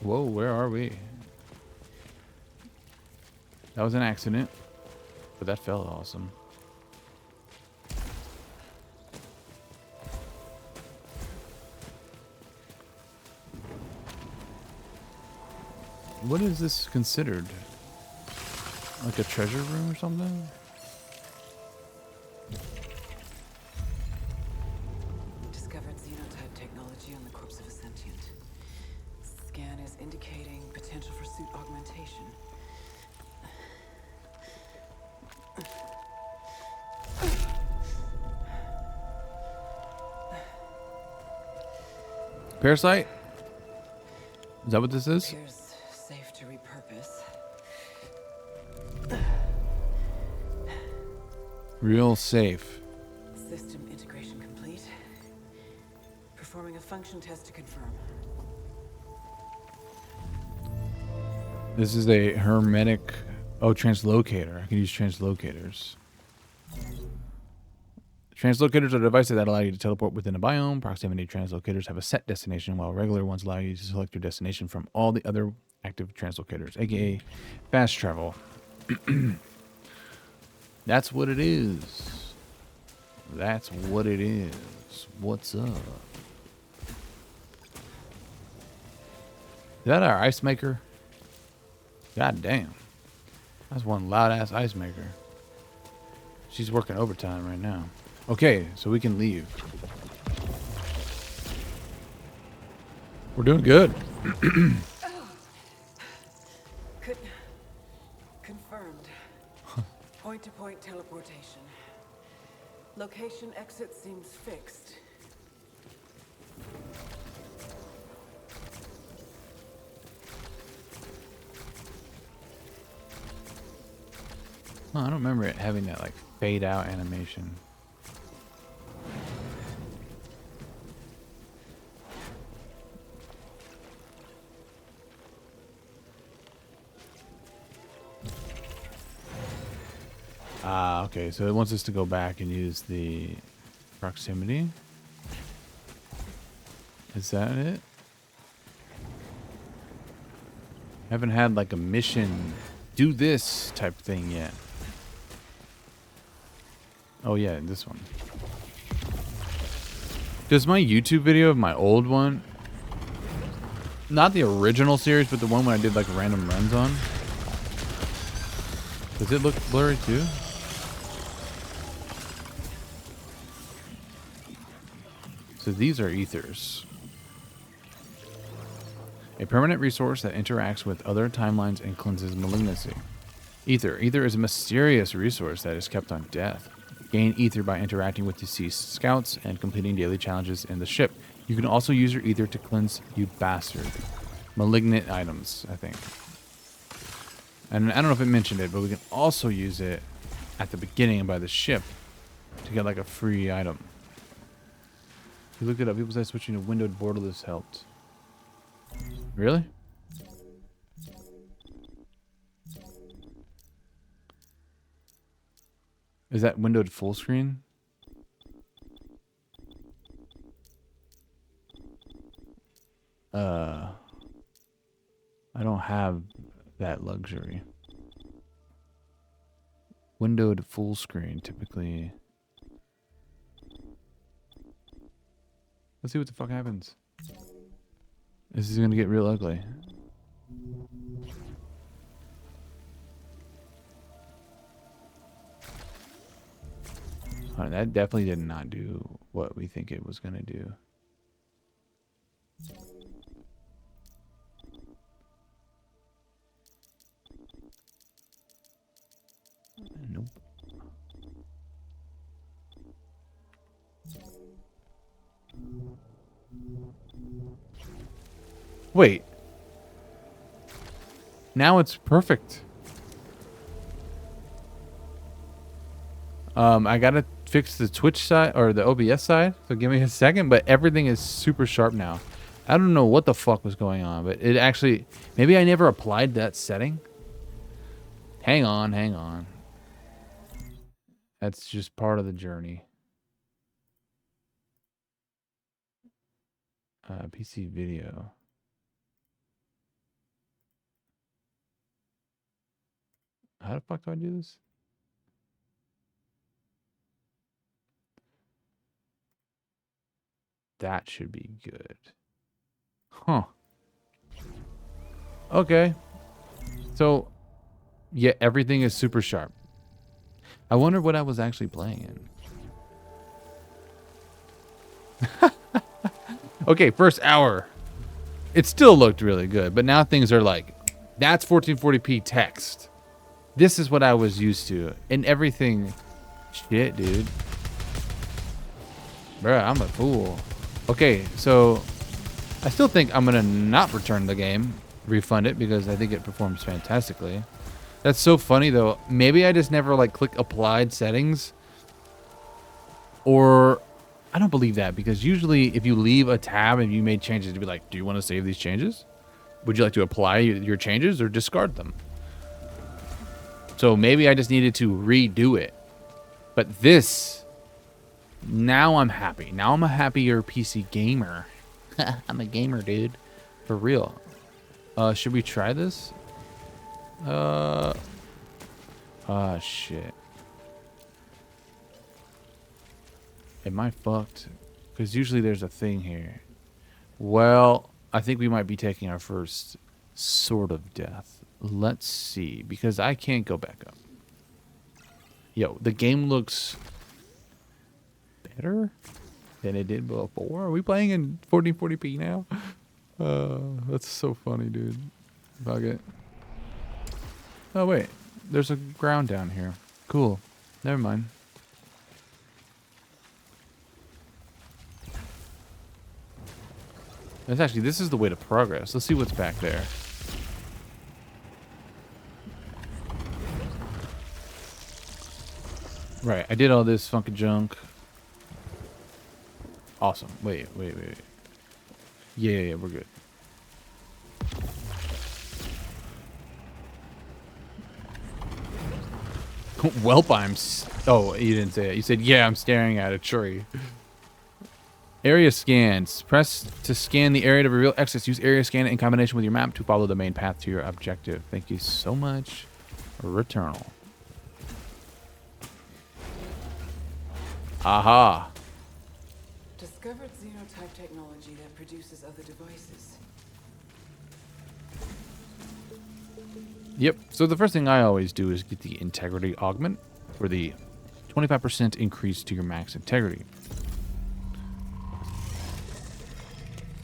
Whoa, where are we? That was an accident, but that felt awesome. What is this considered? Like a treasure room or something? Discovered xenotype technology on the corpse of a sentient. Scan is indicating potential for suit augmentation. Parasite? Is that what this is? Appears safe to repurpose. Real safe. System integration complete. Performing a function test to confirm. This is a hermetic... Oh, translocator. I can use translocators. Translocators are devices that allow you to teleport within a biome. Proximity translocators have a set destination, while regular ones allow you to select your destination from all the other active translocators, aka fast travel. That's what it is. That's what it is. What's up? Is that our ice maker? God damn. That's one loud ass ice maker. She's working overtime right now. Okay, so we can leave. We're doing good. Confirmed. Point-to-point teleportation. Location exit seems fixed. Oh, I don't remember it having that like fade out animation. Ah, okay, so it wants us to go back and use the proximity. Is that it? Haven't had like a mission, do this type thing yet. Oh yeah, this one. Does my YouTube video of my old one, not the original series, but the one when I did like random runs on, does it look blurry too? So these are ethers. A permanent resource that interacts with other timelines and cleanses malignancy. Ether. Ether is a mysterious resource that is kept on death. Gain ether by interacting with deceased scouts and completing daily challenges in the ship. You can also use your ether to cleanse, you bastard. Malignant items, I think. And I don't know if it mentioned it, but we can also use it at the beginning by the ship to get like a free item. You looked it up. People say switching to windowed borderless helped. Really? Is that windowed full screen? I don't have that luxury. Windowed full screen typically. Let's see what the fuck happens. This is gonna get real ugly. That definitely did not do what we think it was gonna do. Nope. Wait. Now it's perfect. I gotta fix the Twitch side or the OBS side, so give me a second, but everything is super sharp now. I don't know what the fuck was going on, but it actually, maybe I never applied that setting. Hang on. That's just part of the journey. PC video. How the fuck do I do this? That should be good. Huh. Okay. So, yeah, everything is super sharp. I wonder what I was actually playing in. Okay, first hour. It still looked really good, but now things are like, that's 1440p text. This is what I was used to. And everything... Shit, dude. Bruh, I'm a fool. Okay, so... I still think I'm going to not return the game. Refund it, because I think it performs fantastically. That's so funny, though. Maybe I just never, like, click applied settings. Or... I don't believe that, because usually if you leave a tab and you made changes, it'd be like, do you want to save these changes? Would you like to apply your changes or discard them? So maybe I just needed to redo it. But this, now I'm happy. Now I'm a happier PC gamer. I'm a gamer, dude. For real. Should we try this? Shit. Am I fucked? Because usually there's a thing here. Well, I think we might be taking our first sort of death. Let's see. Because I can't go back up. Yo, the game looks better than it did before. Are we playing in 1440p now? That's so funny, dude. Fuck it. Oh, wait. There's a ground down here. Cool. Never mind. That's actually, this is the way to progress. Let's see what's back there. Right, I did all this funky junk. Awesome. Wait. Yeah, we're good. Welp, oh, you didn't say it. You said, yeah, I'm staring at a tree. Area scans. Press to scan the area to reveal exits. Use area scan in combination with your map to follow the main path to your objective. Thank you so much. Returnal. Aha. Discovered xenotype technology that produces other devices. Yep. So the first thing I always do is get the integrity augment for the 25% increase to your max integrity.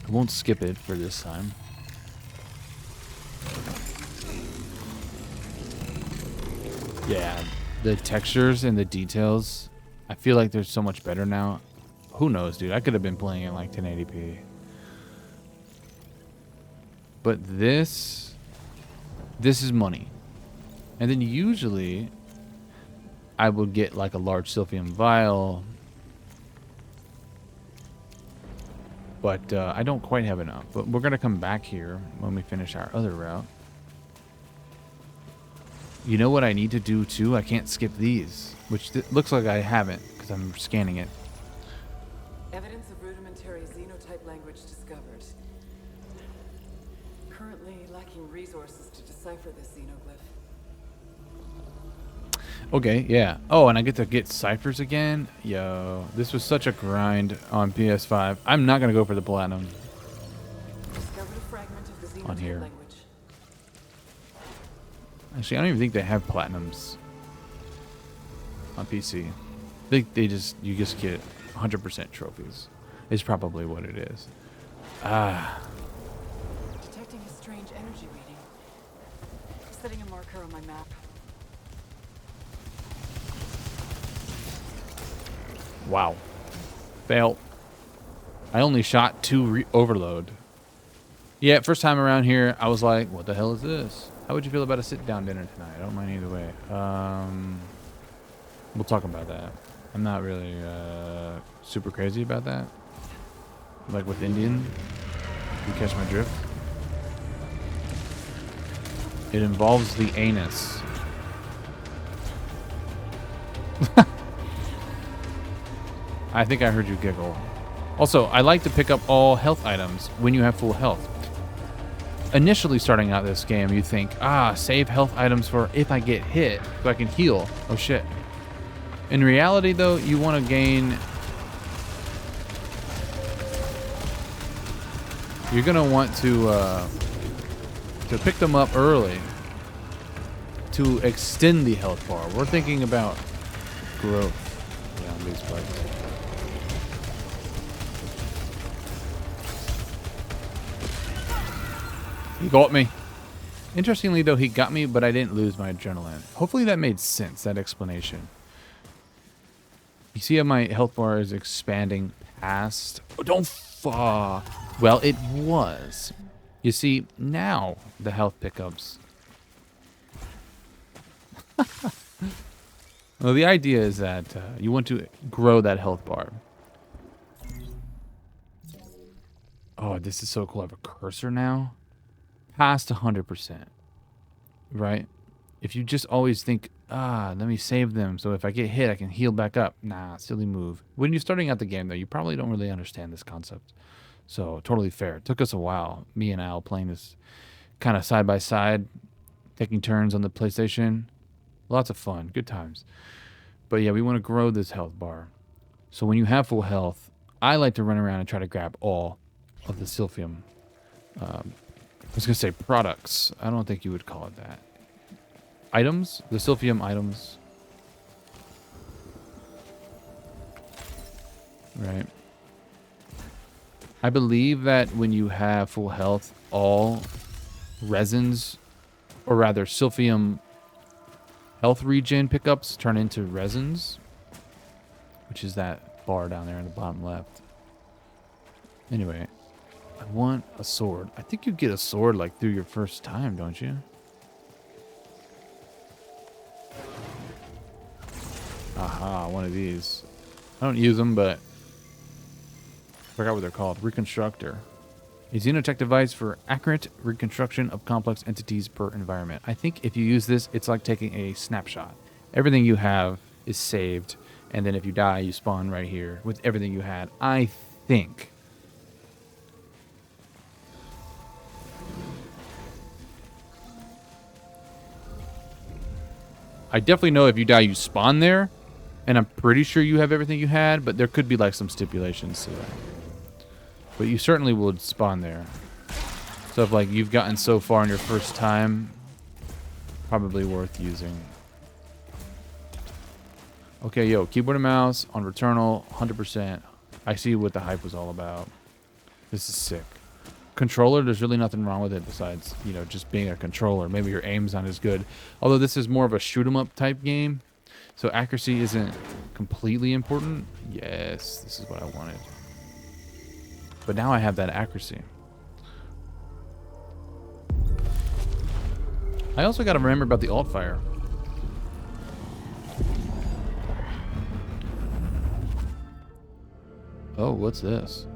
I won't skip it for this time. Yeah, the textures and the details, I feel like they're so much better now. Who knows, dude? I could have been playing in like 1080p. But this is money. And then usually I would get like a large Sylphium vial. But I don't quite have enough. But we're going to come back here when we finish our other route. You know what I need to do too? I can't skip these. Which looks like I haven't because I'm scanning it. Evidence of rudimentary xenotype language discovered. Currently lacking resources to decipher this xenoglyph. Okay, yeah. Oh, and I get to get ciphers again? Yo, this was such a grind on PS5. I'm not going to go for the platinum Discovered a fragment of the xenotype on here. language. Actually, I don't even think they have platinums on PC. I think you just get 100% trophies. Is probably what it is. Detecting a strange energy reading. Setting a marker on my map. Wow. Fail. I only shot 2 overload. Yeah, first time around here, I was like, what the hell is this? How would you feel about a sit-down dinner tonight? I don't mind either way. We'll talk about that. I'm not really super crazy about that. Like with Indian. You catch my drift? It involves the anus. I think I heard you giggle. Also, I like to pick up all health items when you have full health. Initially starting out this game, you think, save health items for if I get hit, so I can heal. Oh shit. In reality though, you want to gain... You're going to want to pick them up early to extend the health bar. We're thinking about growth around these places. He got me. Interestingly, though, he got me, but I didn't lose my adrenaline. Hopefully that made sense, that explanation. You see how my health bar is expanding past... Oh, don't fall. Well, it was. You see, now the health pickups... Well, the idea is that you want to grow that health bar. Oh, this is so cool. I have a cursor now. Past 100%, right? If you just always think, let me save them, so if I get hit, I can heal back up. Nah, silly move. When you're starting out the game, though, you probably don't really understand this concept. So, totally fair. It took us a while, me and Al, playing this kind of side by side, taking turns on the PlayStation. Lots of fun, good times. But yeah, we want to grow this health bar. So when you have full health, I like to run around and try to grab all of the Silphium. I was going to say products. I don't think you would call it that. Items? The Silphium items. Right. I believe that when you have full health, all resins, or rather Silphium health regen pickups turn into resins, which is that bar down there in the bottom left. Anyway. I want a sword. I think you get a sword like through your first time, don't you? Aha, one of these. I don't use them, but I forgot what they're called. Reconstructor. A xenotech device for accurate reconstruction of complex entities per environment. I think if you use this, it's like taking a snapshot. Everything you have is saved, and then if you die, you spawn right here with everything you had. I think. I definitely know if you die, you spawn there, and I'm pretty sure you have everything you had, but there could be like some stipulations to that. But you certainly would spawn there. So if like you've gotten so far in your first time, probably worth using. Okay, yo, keyboard and mouse on Returnal, 100%. I see what the hype was all about. This is sick. Controller, there's really nothing wrong with it besides, you know, just being a controller. Maybe your aim's not as good. Although this is more of a shoot 'em up type game, so accuracy isn't completely important. Yes, this is what I wanted. But now I have that accuracy. I also got to remember about the alt fire. Oh, what's this?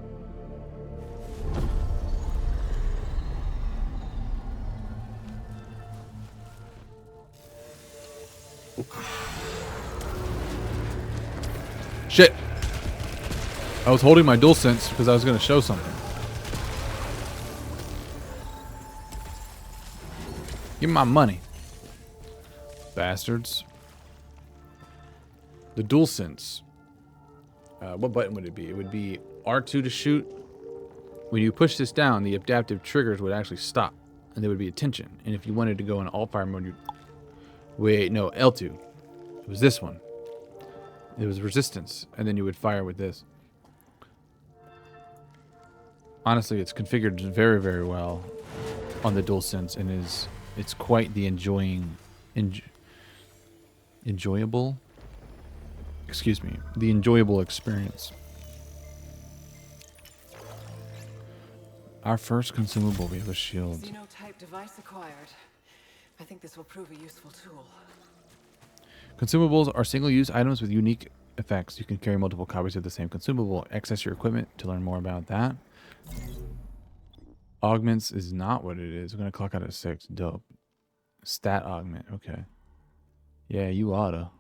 Shit. I was holding my DualSense because I was going to show something. Give me my money. Bastards. The DualSense. What button would it be? It would be R2 to shoot. When you push this down, the adaptive triggers would actually stop. And there would be attention. And if you wanted to go in alt fire mode, you... Wait, no, L2. It was this one. It was resistance. And then you would fire with this. Honestly, it's configured very, very well on the DualSense and it's quite the enjoyable excuse me, the enjoyable experience. Our first consumable, we have a shield. Xenotype device acquired. I think this will prove a useful tool. Consumables are single-use items with unique effects. You can carry multiple copies of the same consumable. Access your equipment to learn more about that. Augments is not what it is. We're going to clock out at 6. Dope. Stat augment. Okay. Yeah, you oughta.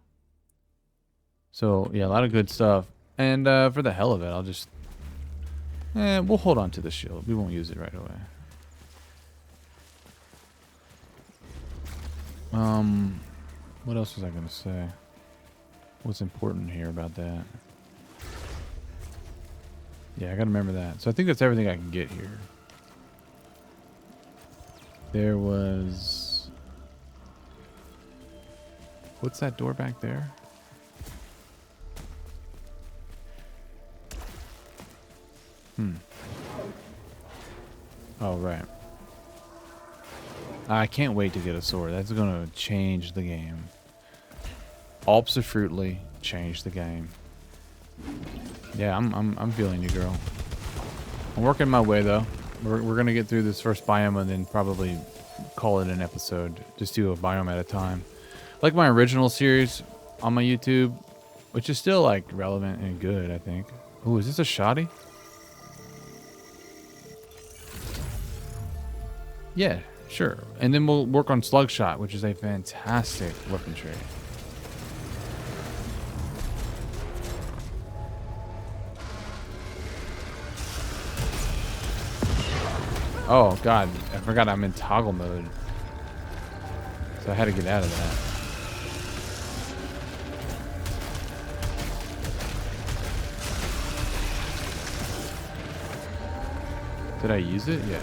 So, yeah, a lot of good stuff. And for the hell of it, I'll just... we'll hold on to the shield. We won't use it right away. What else was I going to say? What's important here about that? Yeah, I got to remember that. So I think that's everything I can get here. There was... What's that door back there? Oh, right. I can't wait to get a sword. That's going to change the game. Absolutely change the game. Yeah, I'm feeling you, girl. I'm working my way, though. We're going to get through this first biome and then probably call it an episode. Just do a biome at a time. Like my original series on my YouTube, which is still, like, relevant and good, I think. Ooh, is this a shoddy? Yeah, sure. And then we'll work on Slug Shot, which is a fantastic weapon trade. Oh, God. I forgot I'm in toggle mode. So I had to get out of that. Did I use it? Yeah.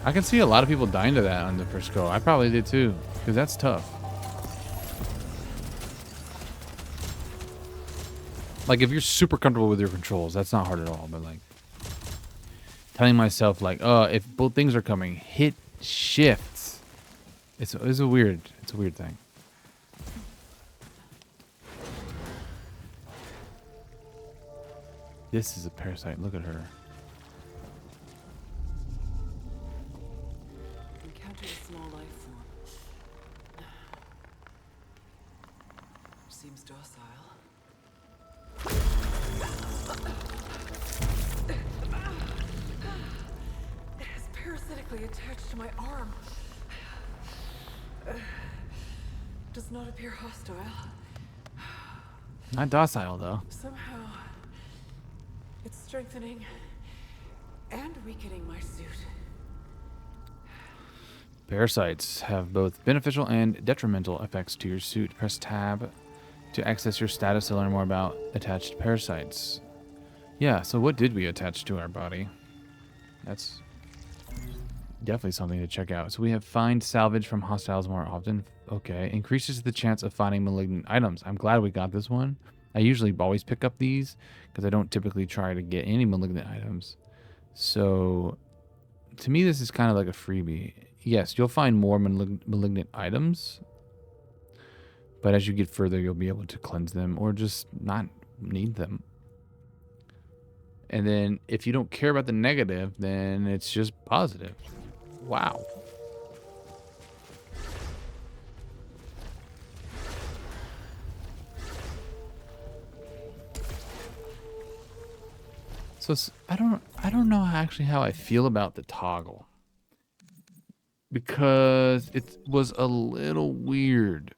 I can see a lot of people dying to that on the first go. I probably did too, because that's tough. Like, if you're super comfortable with your controls, that's not hard at all. But, like, telling myself, like, if both things are coming, hit shifts. It's a weird thing. This is a parasite. Look at her. Encountered a small life form. Seems docile. It is parasitically attached to my arm. Does not appear hostile. Not docile, though. Somehow, it's strengthening and weakening my suit. Parasites have both beneficial and detrimental effects to your suit. Press tab to access your status to learn more about attached parasites. Yeah, so what did we attach to our body? That's definitely something to check out. So we have find salvage from hostiles more often. Okay, increases the chance of finding malignant items. I'm glad we got this one. I usually always pick up these because I don't typically try to get any malignant items. So to me, this is kind of like a freebie. Yes, you'll find more malignant items, but as you get further, you'll be able to cleanse them or just not need them. And then if you don't care about the negative, then it's just positive. Wow. So I don't know actually how I feel about the toggle, because it was a little weird.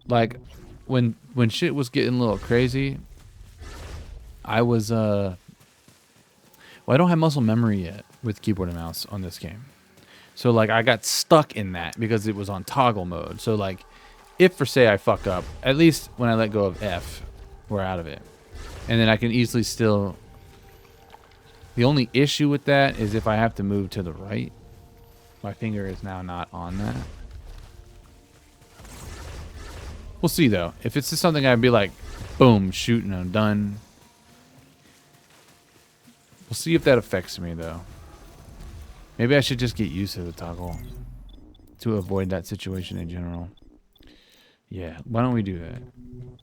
Like when shit was getting a little crazy, I was well, I don't have muscle memory yet with keyboard and mouse on this game. So like I got stuck in that because it was on toggle mode. So like if for say I fuck up, at least when I let go of F, we're out of it. And then I can easily still... The only issue with that is if I have to move to the right. My finger is now not on that. We'll see, though. If it's just something I'd be like, boom, shoot, and I'm done. We'll see if that affects me, though. Maybe I should just get used to the toggle to avoid that situation in general. Yeah, why don't we do that?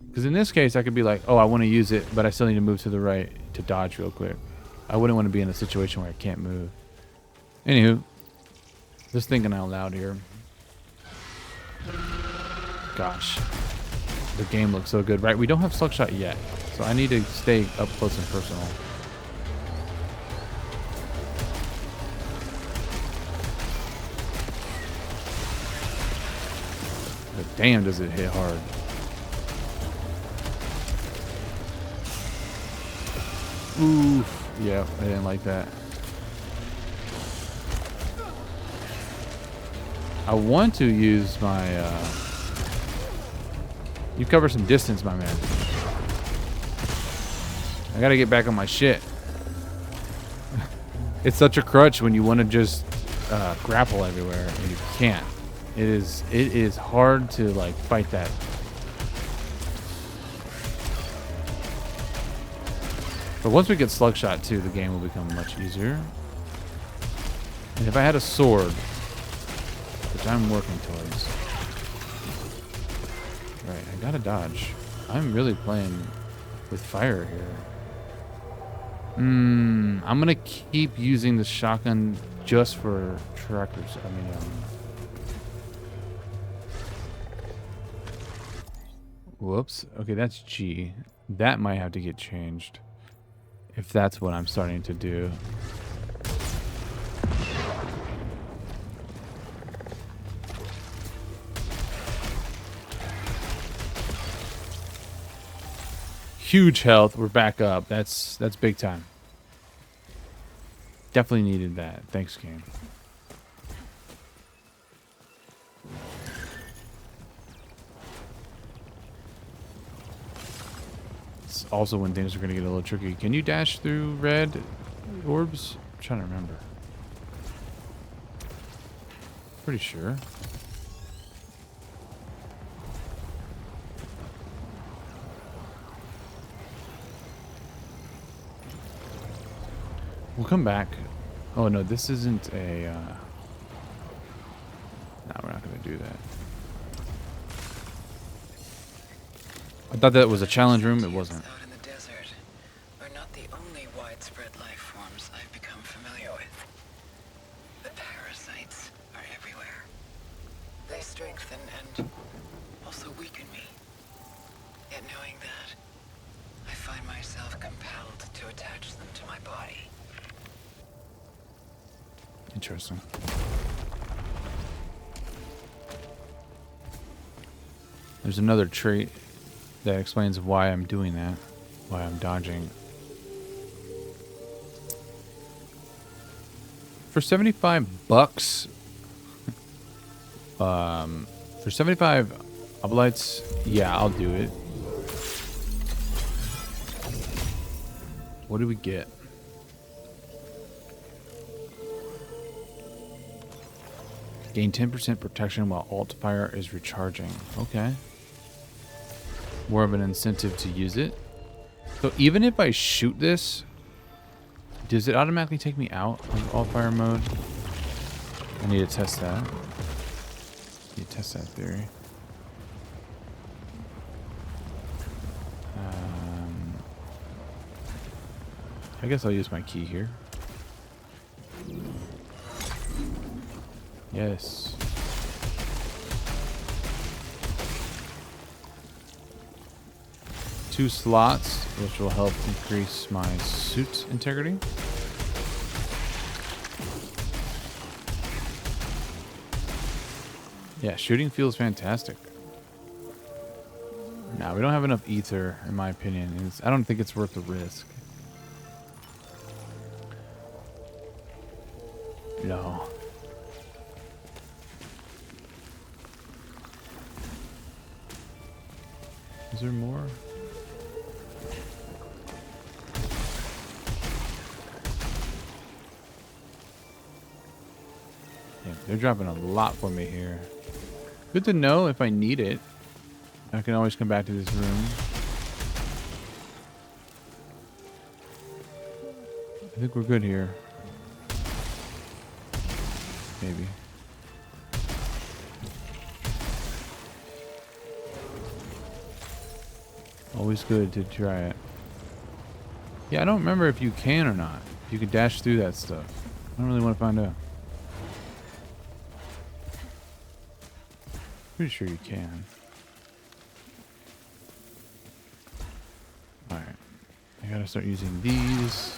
Because in this case, I could be like, oh, I want to use it, but I still need to move to the right to dodge real quick. I wouldn't want to be in a situation where I can't move. Anywho, just thinking out loud here. Gosh, the game looks so good, right? We don't have slugshot yet, so I need to stay up close and personal. But damn, does it hit hard. Oof. Yeah, I didn't like that. I want to use my, you cover some distance, my man. I gotta get back on my shit. It's such a crutch when you want to just grapple everywhere and you can't. It is hard to like fight that. But once we get slugshot too, the game will become much easier. And if I had a sword, which I'm working towards. Right, I gotta dodge. I'm really playing with fire here. I'm gonna keep using the shotgun just for trackers. Whoops. Okay, that's G. That might have to get changed. If that's what I'm starting to do. Huge health. We're back up. That's big time. Definitely needed that. Thanks, game. It's also when things are going to get a little tricky. Can you dash through red orbs? I'm trying to remember. Pretty sure. We'll come back. Oh no, this isn't a... No, we're not going to do that. I thought that was a challenge room. It wasn't. Out in the desert are not the only widespread life forms I've become familiar with. The parasites are everywhere. They strengthen and also weaken me. Yet knowing that, I find myself compelled to attach them to my body. Interesting. There's another trait that explains why I'm doing that, why I'm dodging. For 75 bucks, for 75 oblites, yeah, I'll do it. What do we get? Gain 10% protection while alt fire is recharging. Okay. More of an incentive to use it. So even if I shoot this, does it automatically take me out of alt fire mode? I need to test that. Need to test that theory. I guess I'll use my key here. Yes. Two slots, which will help increase my suit integrity. Yeah, shooting feels fantastic. Nah, we don't have enough ether, in my opinion. I don't think it's worth the risk. No. Is there more? Yeah, they're dropping a lot for me here. Good to know if I need it. I can always come back to this room. think we're good here. Maybe. Always good to try it. Yeah, I don't remember if you can or not. If you can dash through that stuff. I don't really want to find out. Pretty sure you can. Alright. I gotta start using these.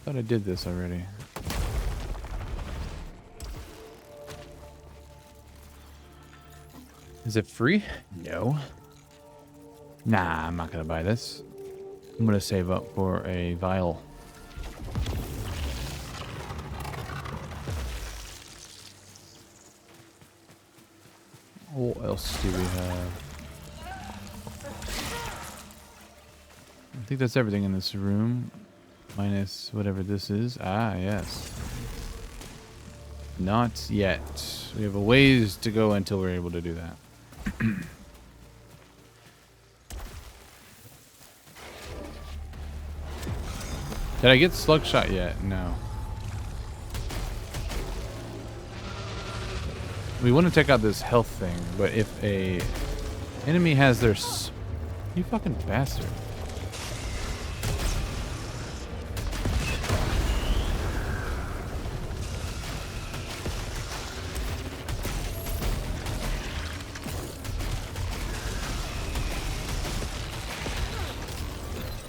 Thought I did this already. Is it free? No. Nah, I'm not gonna buy this. I'm gonna save up for a vial. What else do we have? I think that's everything in this room. Minus whatever this is. Ah, yes. Not yet. We have a ways to go until we're able to do that. Did I get slug shot yet? No. We want to check out this health thing, but if a enemy has their you fucking bastard.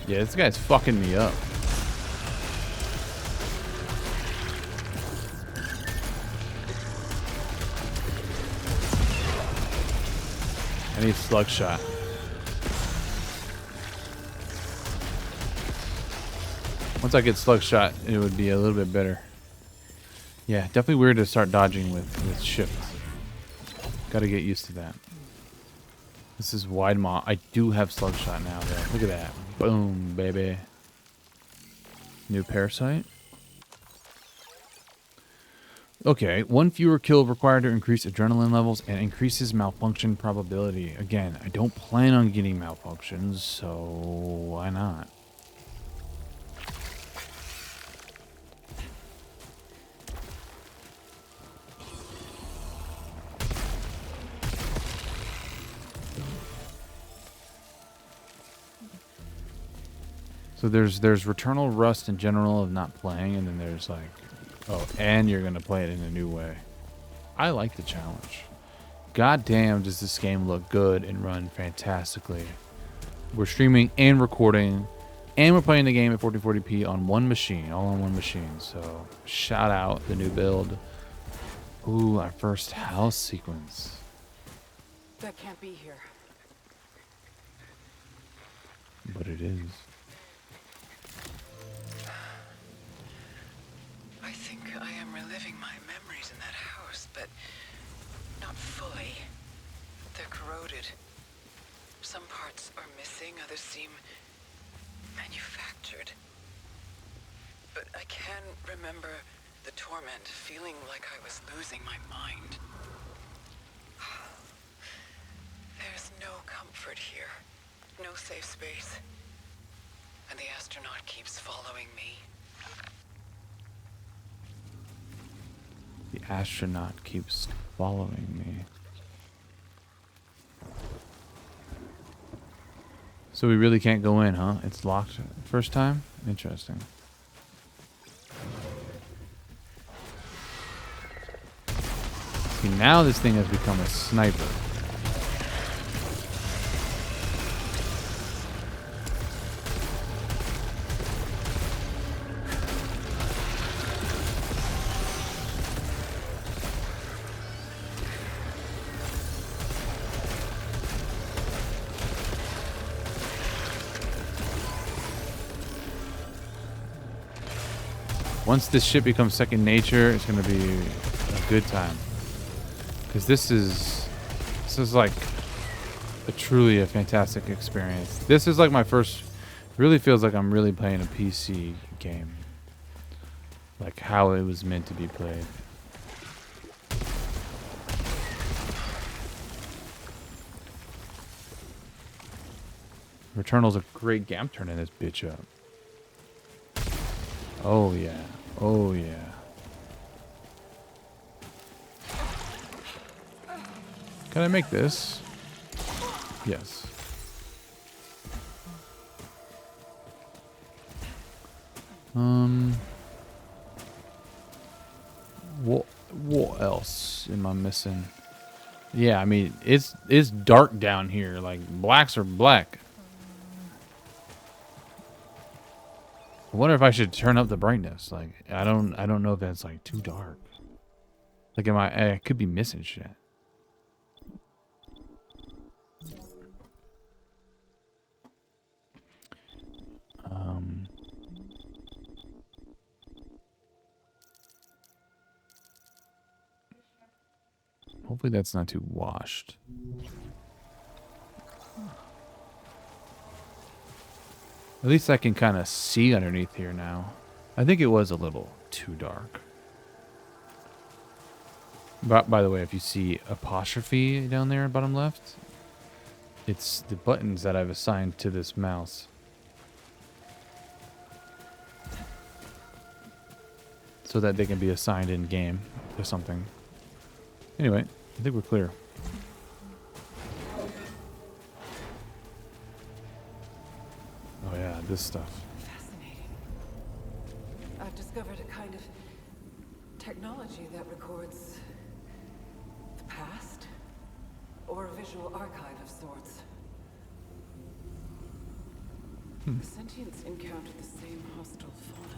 Yeah, this guy's fucking me up. I need slug shot. Once I get slug shot, it would be a little bit better. Yeah, definitely weird to start dodging with shift. Gotta get used to that. This is wide maw. I do have slug shot now, though. Look at that. Boom, baby. New parasite. Okay, one fewer kill required to increase adrenaline levels and increases malfunction probability. Again, I don't plan on getting malfunctions, so why not? So there's Returnal rust in general of not playing, and then there's like, oh, and you're gonna play it in a new way. I like the challenge. God damn, does this game look good and run fantastically. We're streaming and recording, and we're playing the game at 1440p on one machine, all on one machine. So shout out the new build. Ooh, our first house sequence. That can't be here. But it is. I think I am reliving my memories in that house, but not fully. They're corroded. Some parts are missing, others seem manufactured. But I can remember the torment, feeling like I was losing my mind. There's no comfort here, no safe space. And the astronaut keeps following me. The astronaut keeps following me. So we really can't go in, huh? It's locked first time? Interesting. See, now this thing has become a sniper. Once this shit becomes second nature, it's gonna be a good time. Because this is like truly a fantastic experience. This is like my first, really feels like I'm really playing a PC game. Like how it was meant to be played. Returnal's a great game. I'm turning this bitch up. Oh yeah. Oh yeah. Can I make this? Yes. What else am I missing? Yeah, I mean it's dark down here. Like blacks are black. I wonder if I should turn up the brightness. Like I don't know if that's like too dark. Like I could be missing shit. Hopefully that's not too washed. At least I can kind of see underneath here now. I think it was a little too dark. But by the way, if you see apostrophe down there bottom left, it's the buttons that I've assigned to this mouse. So that they can be assigned in game or something. Anyway, I think we're clear. Oh yeah, this stuff. Fascinating. I've discovered a kind of technology that records the past, or a visual archive of sorts. The sentients encountered the same hostile fauna.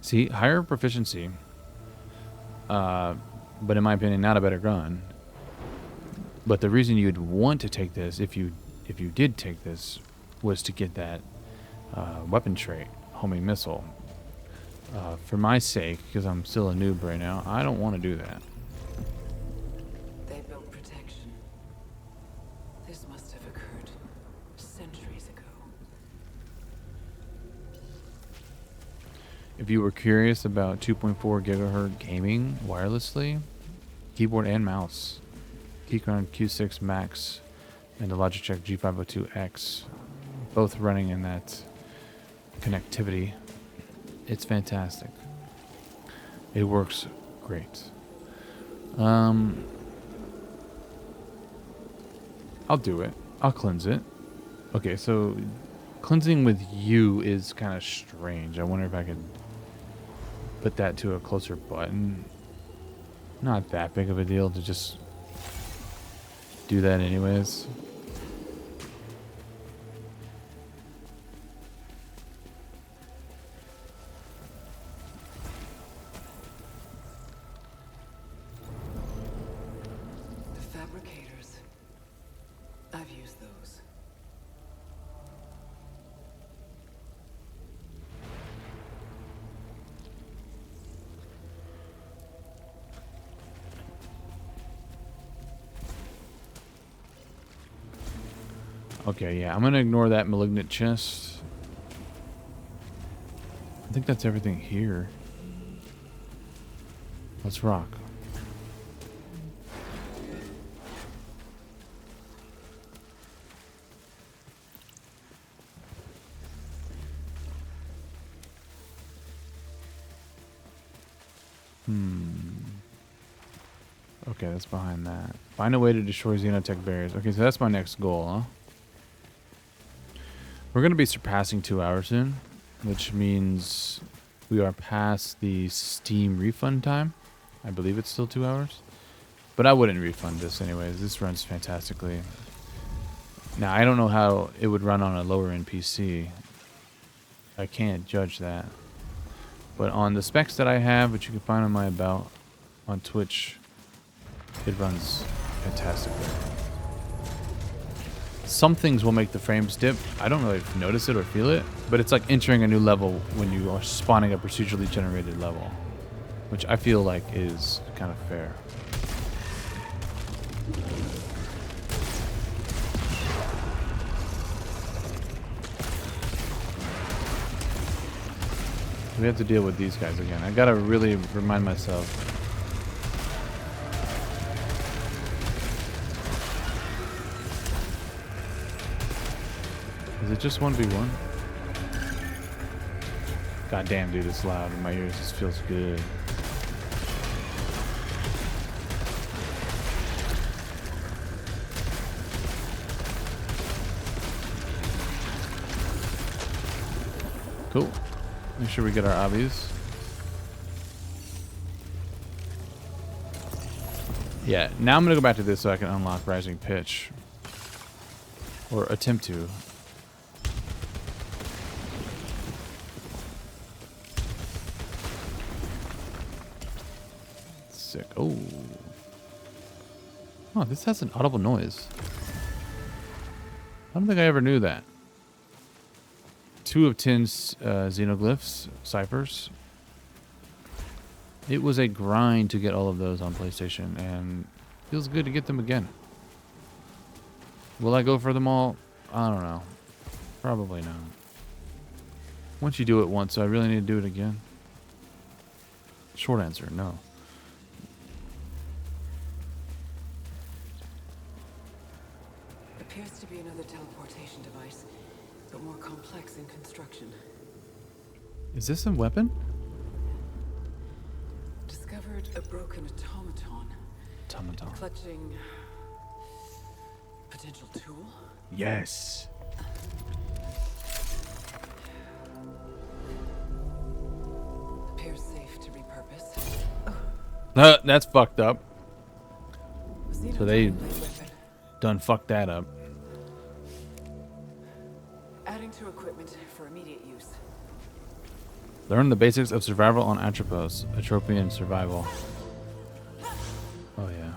See, higher proficiency, but in my opinion, not a better gun. But the reason you'd want to take this, if you did take this, was to get that weapon trait, homing missile. For my sake, because I'm still a noob right now, I don't want to do that. They built protection. This must have occurred centuries ago. If you were curious about 2.4 gigahertz gaming wirelessly, keyboard and mouse, Keychron Q6 Max, and the Logitech G502X, both running in that connectivity, it's fantastic. It works great. I'll do it. I'll cleanse it. Okay, so cleansing with you is kind of strange. I wonder if I could put that to a closer button. Not that big of a deal to just do that anyways. The fabricators. I've used those. Okay, yeah, I'm gonna ignore that malignant chest. I think that's everything here. Let's rock. Okay, that's behind that. Find a way to destroy xenotech barriers. Okay, so that's my next goal, huh? We're going to be surpassing 2 hours soon, which means we are past the Steam refund time. I believe it's still 2 hours. But I wouldn't refund this anyways. This runs fantastically. Now, I don't know how it would run on a lower end PC. I can't judge that. But on the specs that I have, which you can find on my About on Twitch, it runs fantastically. Some things will make the frames dip. I don't really notice it or feel it, but it's like entering a new level when you are spawning a procedurally generated level, which I feel like is kind of fair. We have to deal with these guys again. I gotta really remind myself Is it just 1v1? God damn, dude, it's loud in my ears. This feels good. Cool. Make sure we get our obvious. Yeah, now I'm going to go back to this so I can unlock Rising Pitch. Or attempt to. Sick. Oh. Oh, this has an audible noise. I don't think I ever knew that. 2 of 10 xenoglyphs, ciphers. It was a grind to get all of those on PlayStation, and feels good to get them again. Will I go for them all? I don't know. Probably not. Once you do it once, so I really need to do it again. Short answer, no. Appears to be another teleportation device, but more complex in construction. Is this a weapon? Discovered a broken automaton. Automaton. Clutching potential tool. Yes. Appears safe to repurpose. That's fucked up. So they Xenotype weapon. done fucked that up. Adding to equipment for immediate use. Learn the basics of survival on Atropos. Atropian survival. Oh yeah.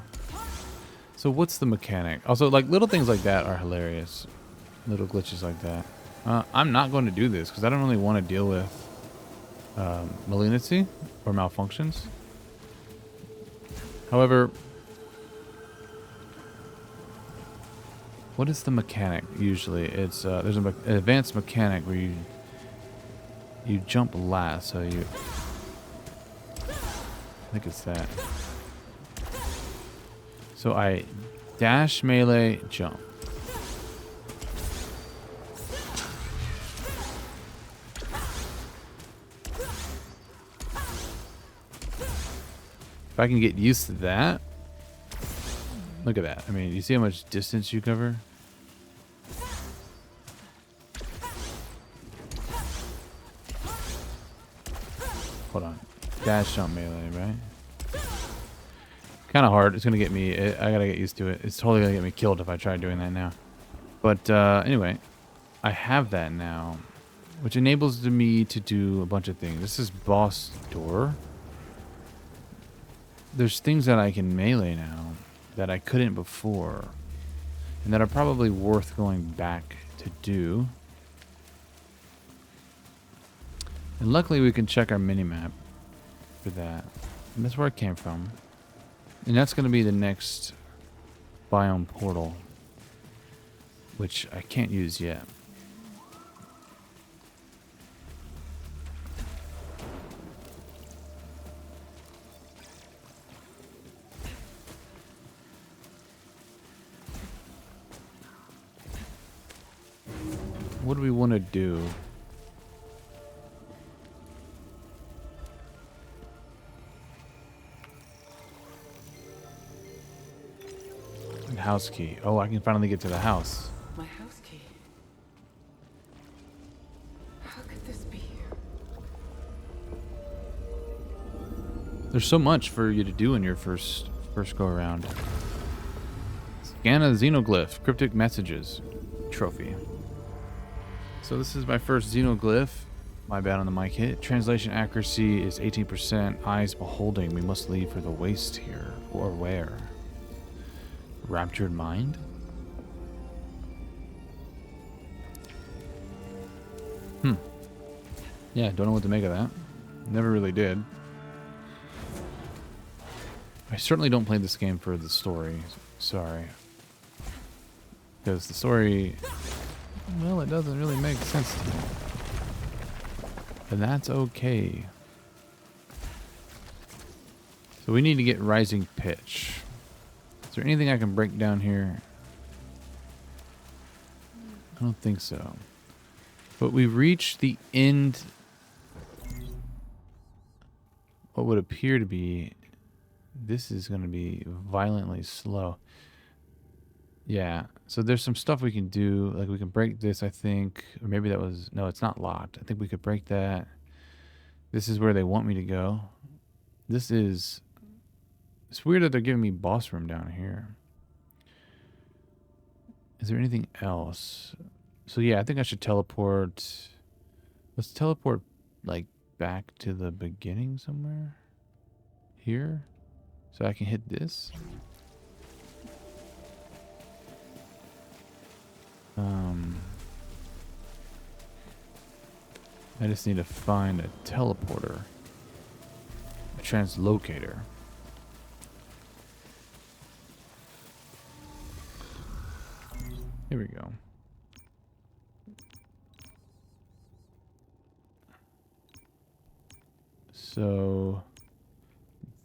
So what's the mechanic? Also, like, little things like that are hilarious. Little glitches like that. I'm not going to do this because I don't really want to deal with malignancy or malfunctions. However, what is the mechanic usually? It's there's an advanced mechanic where you jump last, so you. I think it's that. So I dash, melee, jump. If I can get used to that. Look at that. I mean, you see how much distance you cover? Hold on. Dash, jump, melee, right? Kind of hard. It's going to get me... I got to get used to it. It's totally going to get me killed if I try doing that now. But anyway, I have that now, which enables me to do a bunch of things. This is boss door. There's things that I can melee now that I couldn't before, and that are probably worth going back to do. And luckily we can check our minimap for that. And that's where it came from. And that's going to be the next biome portal, which I can't use yet. What do we want to do? And house key. Oh, I can finally get to the house. My house key. How could this be here? There's so much for you to do in your first go around. Scan a xenoglyph. Cryptic messages. Trophy. So this is my first xenoglyph. My bad on the mic hit. Translation accuracy is 18%. Eyes beholding. We must leave for the waste here. Or where? Raptured mind? Yeah, don't know what to make of that. Never really did. I certainly don't play this game for the story. Sorry. Because the story... well, it doesn't really make sense to me. And that's okay. So we need to get rising pitch. Is there anything I can break down here? I don't think so. But we've reached the end. What would appear to be... This is going to be violently slow. Yeah. So there's some stuff we can do. Like we can break this, I think. Or maybe that was... No, it's not locked. I think we could break that. This is where they want me to go. This is... It's weird that they're giving me boss room down here. Is there anything else? So yeah, I think I should teleport. Let's teleport like back to the beginning somewhere. Here. So I can hit this. I just need to find a teleporter. A translocator. Here we go. So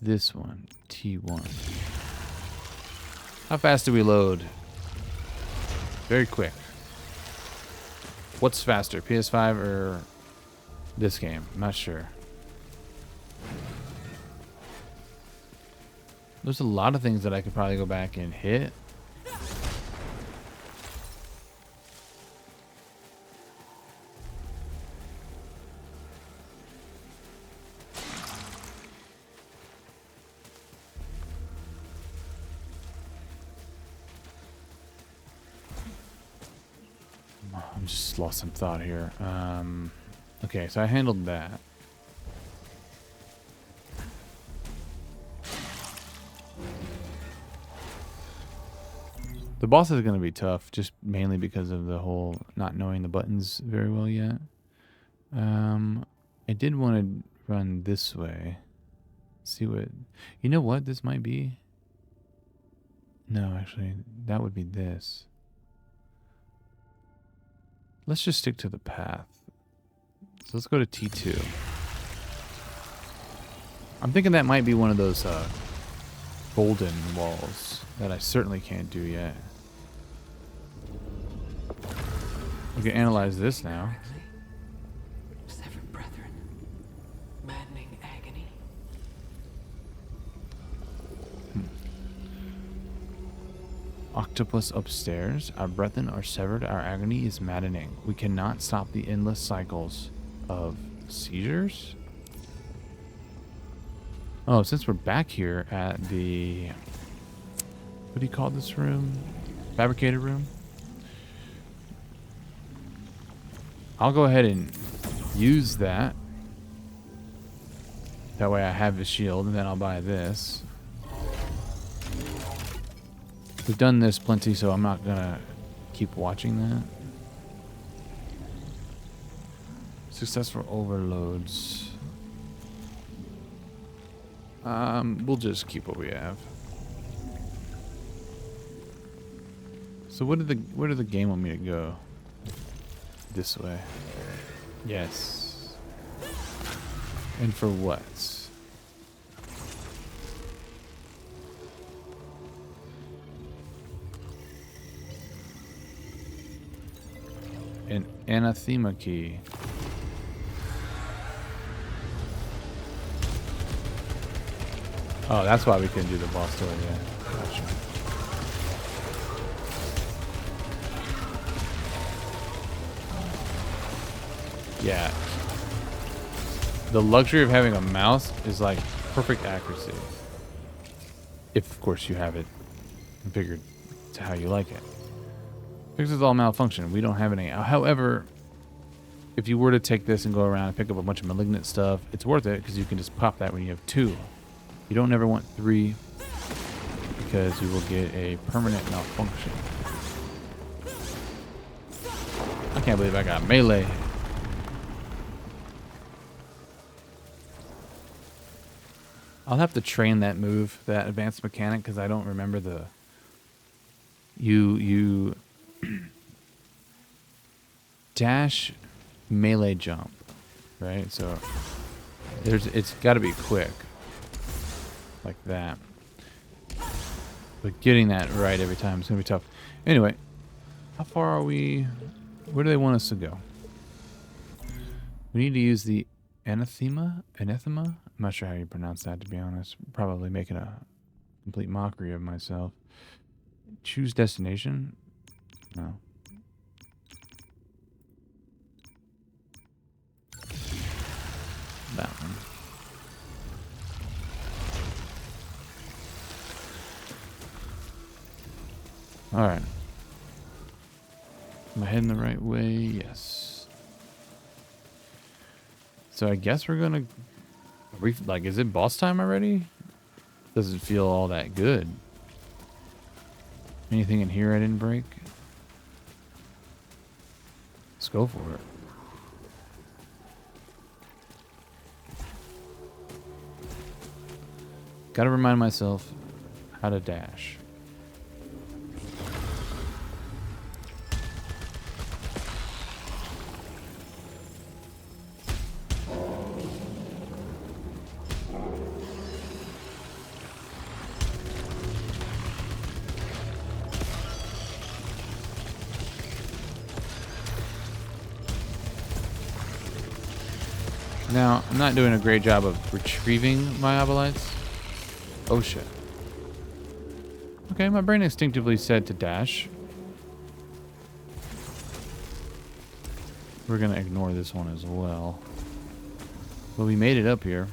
this one, T1. How fast do we load? Very quick. What's faster, PS5 or this game? I'm not sure. There's a lot of things that I could probably go back and hit. I'm just lost some thought here. Okay, so I handled that. The boss is going to be tough, just mainly because of the whole not knowing the buttons very well yet. I did want to run this way. See what... You know what this might be? No, actually, that would be this. Let's just stick to the path. So let's go to T2. I'm thinking that might be one of those golden walls that I certainly can't do yet. We can analyze this now. Severed brethren. Maddening agony. Octopus upstairs. Our brethren are severed. Our agony is maddening. We cannot stop the endless cycles of seizures. Oh, since we're back here at the... What do you call this room? Fabricated room? I'll go ahead and use that. That way I have a shield, and then I'll buy this. We've done this plenty, so I'm not gonna keep watching that. Successful overloads. We'll just keep what we have. So where did the game want me to go? This way. Yes. And for what? An Anathema Key. Oh, that's why we couldn't do the boss door, yeah. Gotcha. Yeah. The luxury of having a mouse is like perfect accuracy. If, of course, you have it configured to how you like it. Fixes all malfunction. We don't have any. However, if you were to take this and go around and pick up a bunch of malignant stuff, it's worth it because you can just pop that when you have 2. You don't ever want 3 because you will get a permanent malfunction. I can't believe I got melee. I'll have to train that move, that advanced mechanic, because I don't remember the... You dash melee jump, right? So it's got to be quick, like that. But getting that right every time is gonna be tough. Anyway, how far are we? Where do they want us to go? We need to use the Anathema? I'm not sure how you pronounce that, to be honest. Probably making a complete mockery of myself. Choose destination? No. That one. Alright. Am I heading the right way? Yes. So I guess we're gonna... Like, is it boss time already? Doesn't feel all that good. Anything in here I didn't break? Let's go for it. Gotta remind myself how to dash. Now, I'm not doing a great job of retrieving my obolites. Oh shit. Okay, my brain instinctively said to dash. We're gonna ignore this one as well. But we made it up here.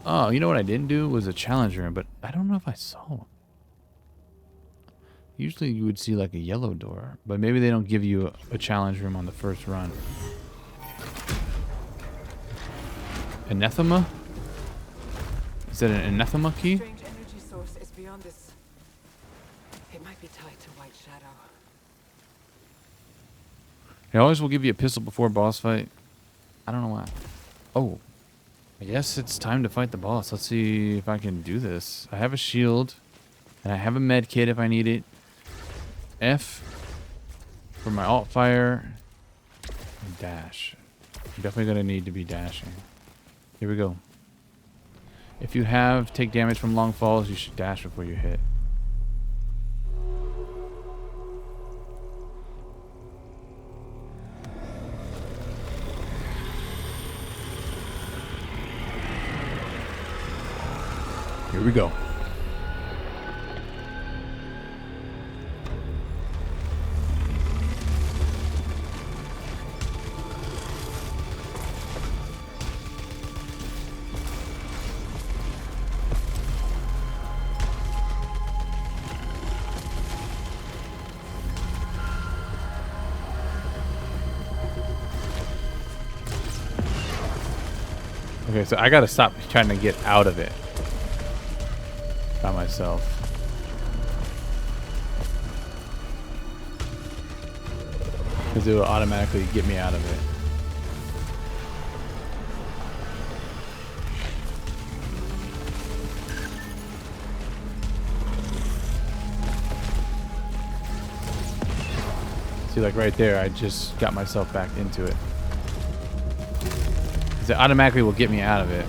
Oh, you know what I didn't do was a challenge room, but I don't know if I saw one. Usually you would see like a yellow door, but maybe they don't give you a challenge room on the first run. Anathema? Is that an Anathema Key? Strange energy source is beyond this. It might be tied to White Shadow. It always will give you a pistol before a boss fight. I don't know why. Oh. I guess it's time to fight the boss. Let's see if I can do this. I have a shield. And I have a med kit if I need it. F for my alt fire. And dash. I'm definitely going to need to be dashing. Here we go. If you take damage from long falls, you should dash before you hit. Here we go. Okay, so I gotta stop trying to get out of it by myself. Because it will automatically get me out of it. See, like right there, I just got myself back into it. It automatically will get me out of it.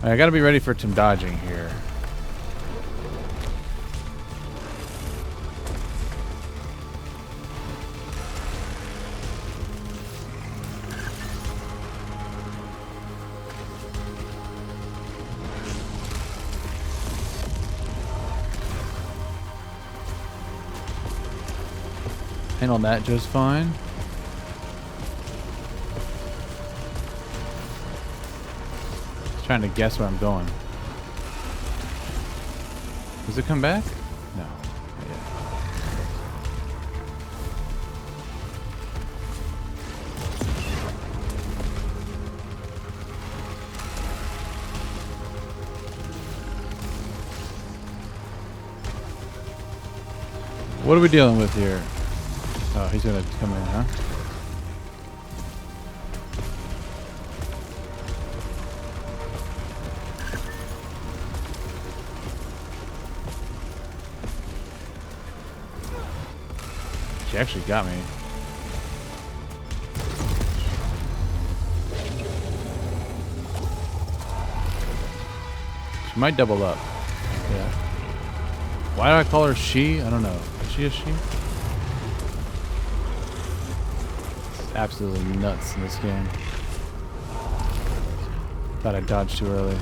All right, I gotta be ready for some dodging here. Handle that just fine. Trying to guess where I'm going. Does it come back? No. Not yet. What are we dealing with here? Oh, he's gonna come in, huh? She actually got me. She might double up. Yeah. Why do I call her she? I don't know. Is she a she? absolutely nuts in this game. Thought I dodged too early.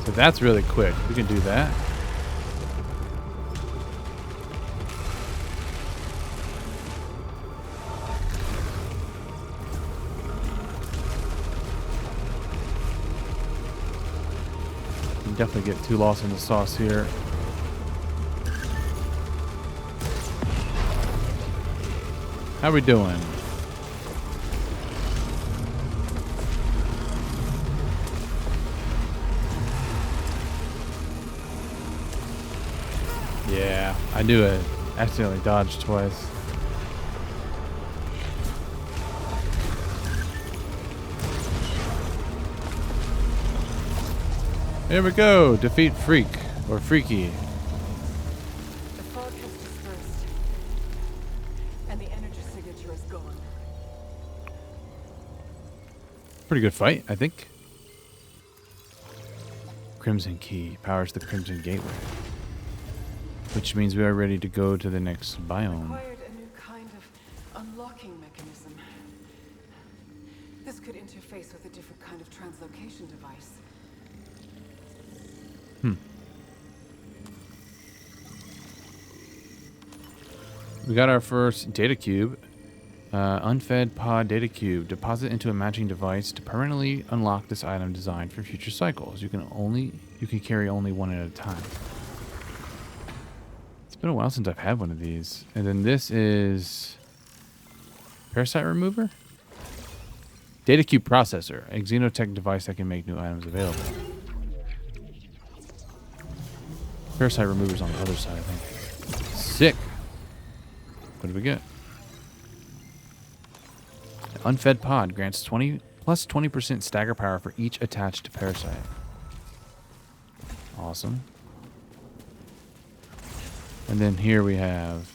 So that's really quick. We can do that. Can definitely get too lost in the sauce here. How we doing? Yeah, I knew it. Accidentally dodged twice. Here we go. Defeat Phrike or Freaky. The fog has dispersed, and the energy signature is gone. Pretty good fight, I think. Crimson Key powers the Crimson Gateway, which means we are ready to go to the next biome. Acquired a new kind of unlocking mechanism. This could interface with a different kind of translocation device. We got our first data cube. Unfed pod data cube. Deposit into a matching device to permanently unlock this item designed for future cycles. You can carry only one at a time. It's been a while since I've had one of these. And then this is parasite remover. Data cube processor, a xenotech device that can make new items available. Parasite remover's on the other side, I think. Sick. What did we get? Unfed pod grants 20% stagger power for each attached parasite. Awesome. And then here we have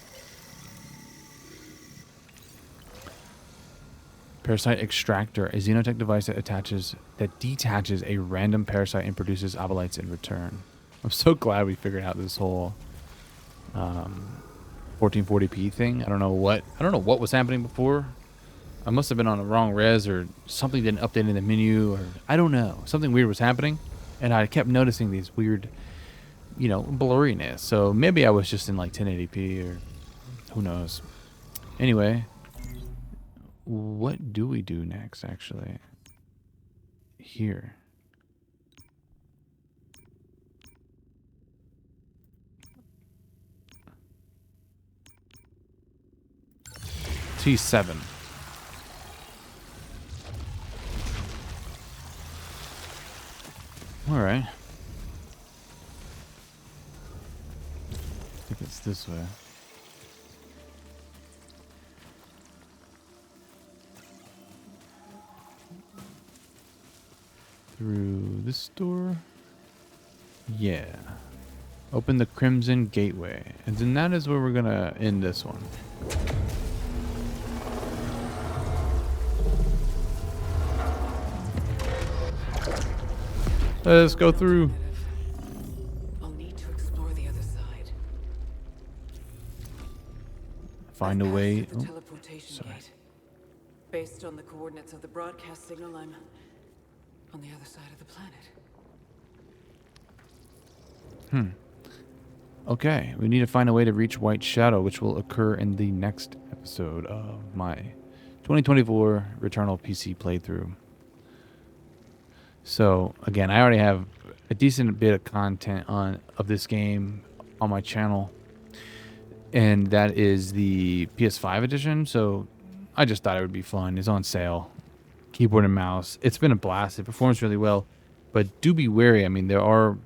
parasite extractor, a xenotech device that detaches a random parasite and produces obolites in return. I'm so glad we figured out this whole 1440p thing. I don't know what was happening before. I must have been on the wrong res, or something didn't update in the menu, or I don't know. Something weird was happening, and I kept noticing these weird, blurriness. So maybe I was just in like 1080p, or who knows. Anyway, what do we do next, actually? Here. T7. All right. I think it's this way. Through this door. Yeah. Open the Crimson Gateway. And then that is where we're going to end this one. Let's go through. I'll need to explore the other side. Find a I've way. passed the Oh, teleportation sorry. gate. Based on the coordinates of the broadcast signal, I'm on the other side of the planet. Okay, we need to find a way to reach White Shadow, which will occur in the next episode of my 2024 Returnal PC playthrough. So, again, I already have a decent bit of content of this game on my channel, and that is the PS5 edition, so I just thought it would be fun. It's on sale. Keyboard and mouse. It's been a blast. It performs really well, but do be wary. I mean, there are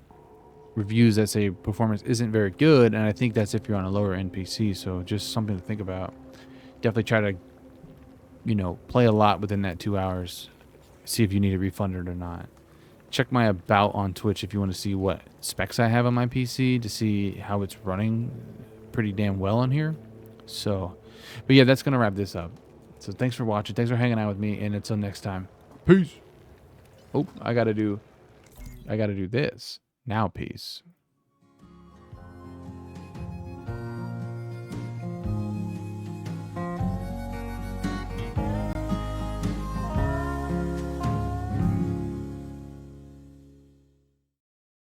reviews that say performance isn't very good, and I think that's if you're on a lower end PC, so just something to think about. Definitely try to, play a lot within that 2 hours. See if you need a refund or not. Check my about on Twitch if you want to see what specs I have on my PC to see how it's running pretty damn well on here. So, but yeah, that's going to wrap this up. So thanks for watching. Thanks for hanging out with me. And until next time, peace. Oh, I got to do this. Now, peace.